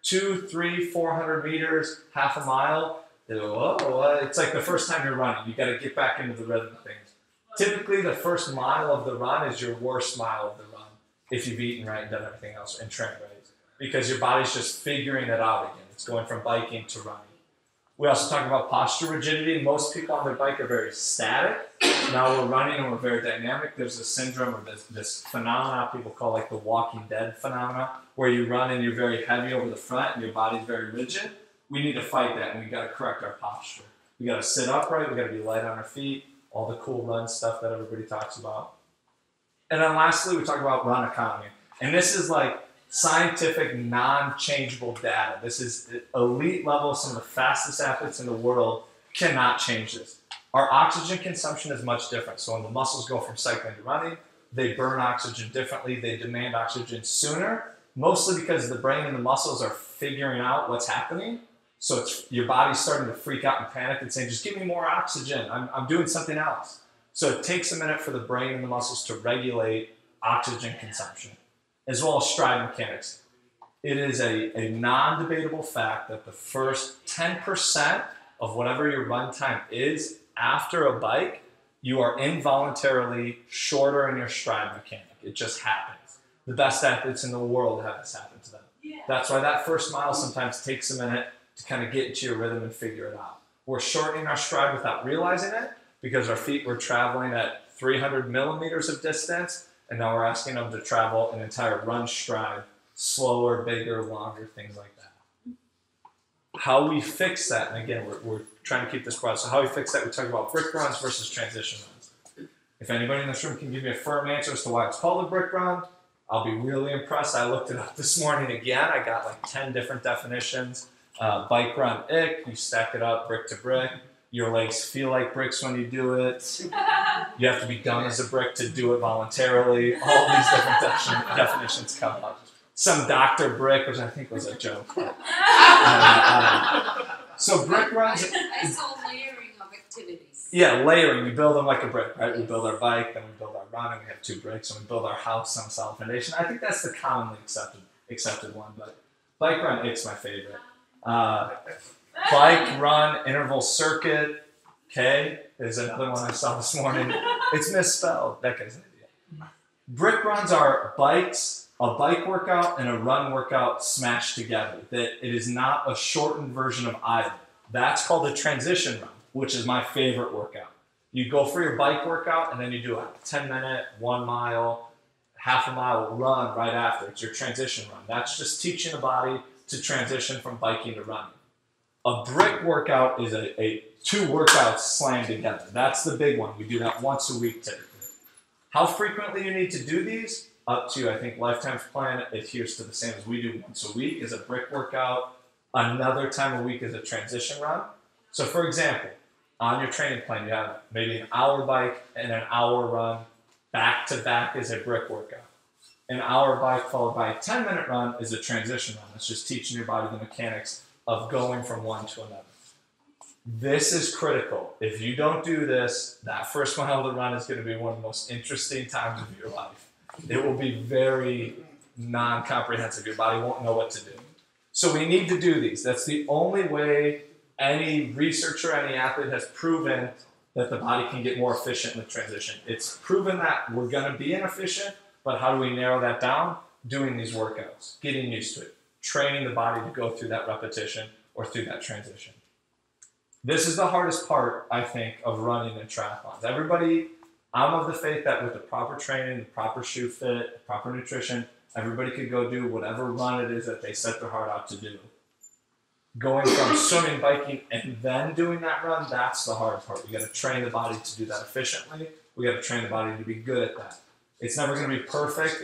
200, 300, 400 meters, half a mile, it's like the first time you're running. You got to get back into the rhythm of things. Typically, the first mile of the run is your worst mile of the run if you've eaten right and done everything else and trained right, because your body's just figuring it out again. It's going from biking to running. We also talk about posture rigidity. Most people on their bike are very static. Now we're running and we're very dynamic. There's a syndrome or this phenomena people call like the Walking Dead phenomena, where you run and you're very heavy over the front and your body's very rigid. We need to fight that, and we got to correct our posture. We got to sit upright. We got to be light on our feet. All the cool run stuff that everybody talks about. And then lastly, we talk about run economy. And this is like scientific, non-changeable data. This is elite level. Some of the fastest athletes in the world cannot change this. Our oxygen consumption is much different. So when the muscles go from cycling to running, they burn oxygen differently. They demand oxygen sooner, mostly because the brain and the muscles are figuring out what's happening. So it's, your body's starting to freak out and panic and saying, just give me more oxygen. I'm doing something else. So it takes a minute for the brain and the muscles to regulate oxygen consumption, as well as stride mechanics. It is a non-debatable fact that the first 10% of whatever your run time is after a bike, you are involuntarily shorter in your stride mechanic. It just happens. The best athletes in the world have this happen to them. Yeah. That's why that first mile sometimes takes a minute to kind of get into your rhythm and figure it out. We're shortening our stride without realizing it because our feet were traveling at 300 millimeters of distance, and now we're asking them to travel an entire run stride, slower, bigger, longer, things like that. How we fix that, and again, we're trying to keep this broad, so how we fix that, we talk about brick runs versus transition runs. If anybody in this room can give me a firm answer as to why it's called a brick run, I'll be really impressed. I looked it up this morning again. I got like 10 different definitions. Bike run ick, you stack it up brick to brick. Your legs feel like bricks when you do it. You have to be done as a brick to do it voluntarily. All these different definitions come up. Some Dr. Brick, which I think was a joke. So brick runs. I saw layering of activities. Yeah, layering. We build them like a brick, right? We build our bike, then we build our run, and we have 2 bricks, and we build our house on a solid foundation. I think that's the commonly accepted one, but bike run ick's my favorite. Bike run interval circuit, K, is another one I saw this morning. It's misspelled. That guy's an idiot. Brick runs are bikes, a bike workout, and a run workout smashed together. That it is not a shortened version of either. That's called a transition run, which is my favorite workout. You go for your bike workout, and then you do a 10-minute, 1 mile, half a mile run right after. It's your transition run. That's just teaching the body to transition from biking to running. A brick workout is a 2 workouts slammed together. That's the big one. We do that once a week typically. How frequently you need to do these? Up to, I think, Lifetime's plan adheres to the same as we do. Once a week is a brick workout. Another time a week is a transition run. So for example, on your training plan, you have maybe an hour bike and an hour run. Back to back is a brick workout. An hour bike followed by a 10-minute run is a transition run. It's just teaching your body the mechanics of going from one to another. This is critical. If you don't do this, that first mile of the run is going to be one of the most interesting times of your life. It will be very non-comprehensive. Your body won't know what to do. So we need to do these. That's the only way any researcher, any athlete has proven that the body can get more efficient in the transition. It's proven that we're going to be inefficient, but how do we narrow that down? Doing these workouts, getting used to it, training the body to go through that repetition or through that transition. This is the hardest part, I think, of running and triathlons. Everybody, I'm of the faith that with the proper training, the proper shoe fit, the proper nutrition, everybody could go do whatever run it is that they set their heart out to do. Going from swimming, biking, and then doing that run, that's the hard part. We got to train the body to do that efficiently. We got to train the body to be good at that. It's never going to be perfect.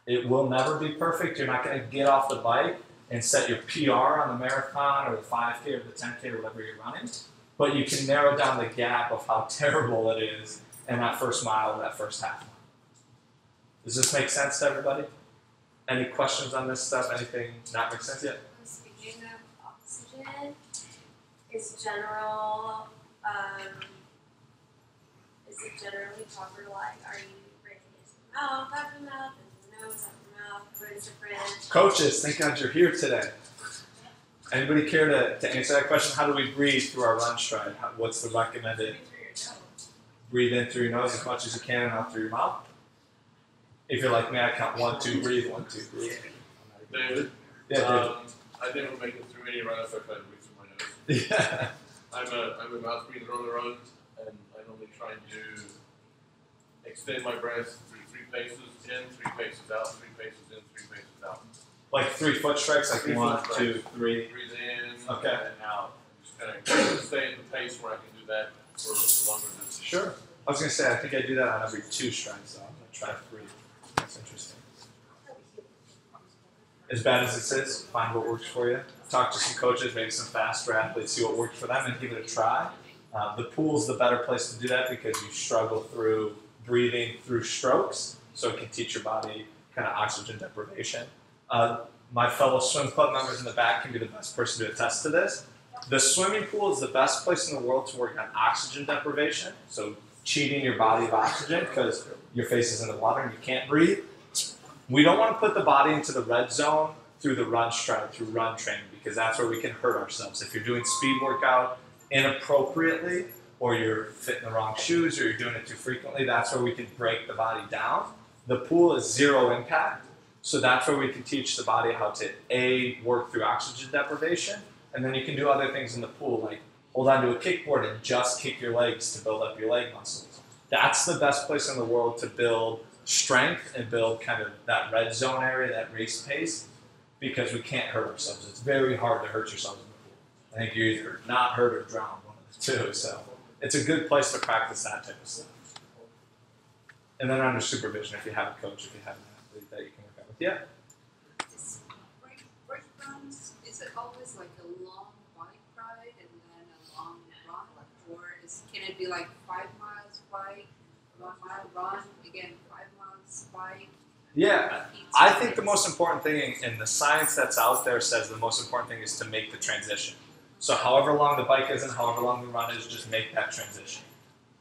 It will never be perfect. You're not going to get off the bike and set your PR on the marathon or the 5K or the 10K or whatever you're running. But you can narrow down the gap of how terrible it is in that first mile or that first half mile. Does this make sense to everybody? Any questions on this stuff? Anything not make sense yet? Speaking of oxygen, is general, is it generally proper, like, are you breathing into the mouth, out the mouth, into the nose, out the mouth, what is different? Coaches, thank God you're here today. Anybody care to answer that question? How do we breathe through our run stride? What's the recommended? Breathe in through your nose as much as you can and out through your mouth. If you're like me, I count 1, 2, breathe, 1, 2, breathe. David? Yeah, David. I never make it through any run if I try to breathe through my nose. Yeah. I'm a mouth breather on the run, and I normally try and extend my breath through 3 paces in, 3 paces out, 3 paces in, 3 paces out. Like 3 foot strikes, like 3 1, foot 2, strikes. 3. Breathe in Okay. and out. Just kind of stay at the pace where I can do that for longer than. Sure. I was going to say, I think I do that on every 2 strides, though. I'm going to try 3. That's interesting. As bad as it is, find what works for you. Talk to some coaches, maybe some faster athletes, see what works for them, and give it a try. The pool's the better place to do that because you struggle through breathing through strokes, so it can teach your body kind of oxygen deprivation. My fellow swim club members in the back can be the best person to attest to this. The swimming pool is the best place in the world to work on oxygen deprivation, so cheating your body of oxygen because your face is in the water and you can't breathe. We don't want to put the body into the red zone through the run stride, through run training, because that's where we can hurt ourselves. If you're doing speed workout inappropriately, or you're fitting the wrong shoes, or you're doing it too frequently, that's where we can break the body down. The pool is 0 impact, so that's where we can teach the body how to A, work through oxygen deprivation, and then you can do other things in the pool, like hold onto a kickboard and just kick your legs to build up your leg muscles. That's the best place in the world to build strength and build kind of that red zone area, that race pace, because we can't hurt ourselves. It's very hard to hurt yourself in the pool. I think you're either not hurt or drown, one of the two. So it's a good place to practice that type of stuff. And then under supervision, if you have a coach, if you have an athlete that you can work out with. Yeah. Break runs, is it always like a long bike ride and then a long run? Or can it be like 5 miles bike, 1 mile run, again 5 miles bike? Yeah, I think the most important thing, and the science that's out there says the most important thing is to make the transition. So however long the bike is and however long the run is, just make that transition.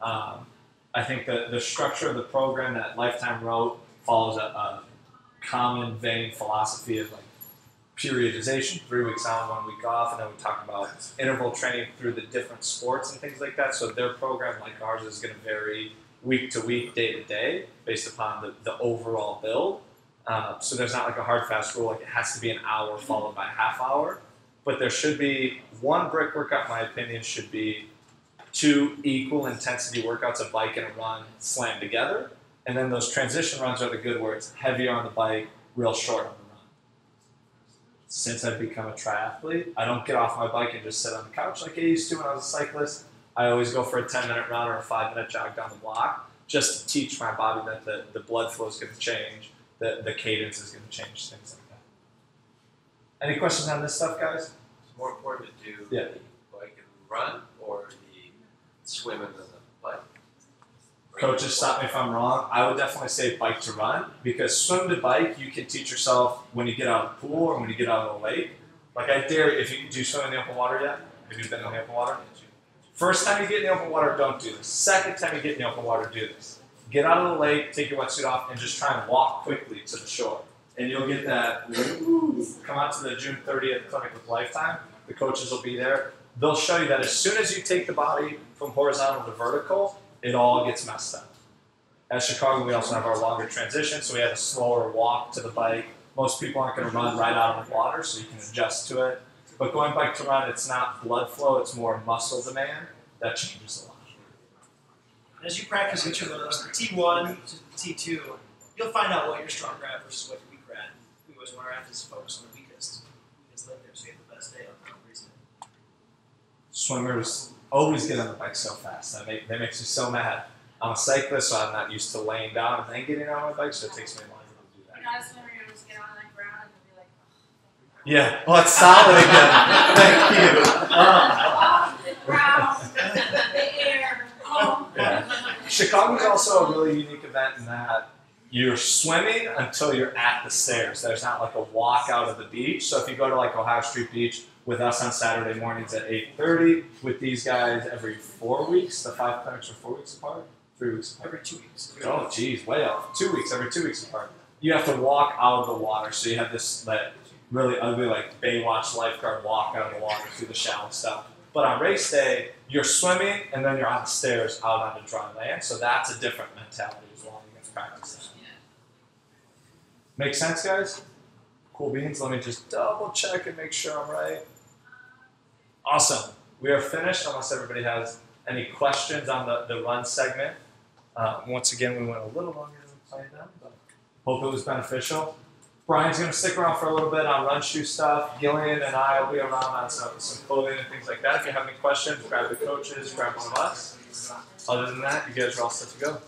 I think the structure of the program that Lifetime wrote follows a common vein philosophy of like periodization, 3 weeks on, 1 week off, and then we talk about interval training through the different sports and things like that. So their program, like ours, is going to vary week to week, day to day, based upon the overall build. So there's not like a hard fast rule, like it has to be an hour followed by a half hour. But there should be one brick workout, in my opinion, should be 2 equal intensity workouts, a bike and a run slammed together. And then those transition runs are the good where it's heavier on the bike, real short on the run. Since I've become a triathlete, I don't get off my bike and just sit on the couch like I used to when I was a cyclist. I always go for a 10-minute run or a 5-minute jog down the block just to teach my body that the blood flow is going to change, the cadence is going to change, things like that. Any questions on this stuff, guys? It's more important to do Yeah. the bike and run or the swim and the bike? Coaches, stop me if I'm wrong. I would definitely say bike to run, because swim to bike, you can teach yourself when you get out of the pool or when you get out of the lake. Like I dare, do you swim in the open water yet? Have you been in the open water? First time you get in the open water, don't do this. Second time you get in the open water, do this. Get out of the lake, take your wetsuit off, and just try and walk quickly to the shore. And you'll get that, come out to the June 30th clinic with Lifetime. The coaches will be there. They'll show you that as soon as you take the body from horizontal to vertical, it all gets messed up. At Chicago, we also have our longer transition, so we have a slower walk to the bike. Most people aren't going to run right out of the water, so you can adjust to it. But going bike to run, it's not blood flow, it's more muscle demand. That changes a lot. As you practice each of those, T1 to T2, you'll find out what you're stronger at versus what you're weaker at. We always want our athletes to focus on the weakest link there, so you have the best day on that reason. Swimmers always get on the bike so fast. That makes me so mad. I'm a cyclist, so I'm not used to laying down and then getting on my bike, so it takes me longer to do that. You're not a swimmer, you'll just get on that ground and be like, Yeah, well, it's solid again. Thank you. the ground, the air, Chicago's also a really unique event in that you're swimming until you're at the stairs. There's not like a walk out of the beach. So if you go to like Ohio Street Beach with us on Saturday mornings at 8:30, with these guys every 4 weeks, the 5 clinics are 4 weeks apart? 3 weeks apart? Every 2 weeks. Oh, geez, way off. 2 weeks, every 2 weeks apart. You have to walk out of the water. So you have this like really ugly like Baywatch lifeguard walk out of the water through the shallow stuff. But on race day, you're swimming and then you're on the stairs out onto dry land. So that's a different mentality as well. You get to practice that. Make sense, guys? Cool beans. Let me just double check and make sure I'm right. Awesome. We are finished unless everybody has any questions on the run segment. Once again, we went a little longer than we planned on, but hope it was beneficial. Brian's going to stick around for a little bit on run shoe stuff. Gillian and I will be around on some clothing and things like that. If you have any questions, grab the coaches, grab one of us. Other than that, you guys are all set to go.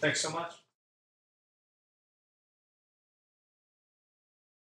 Thanks so much.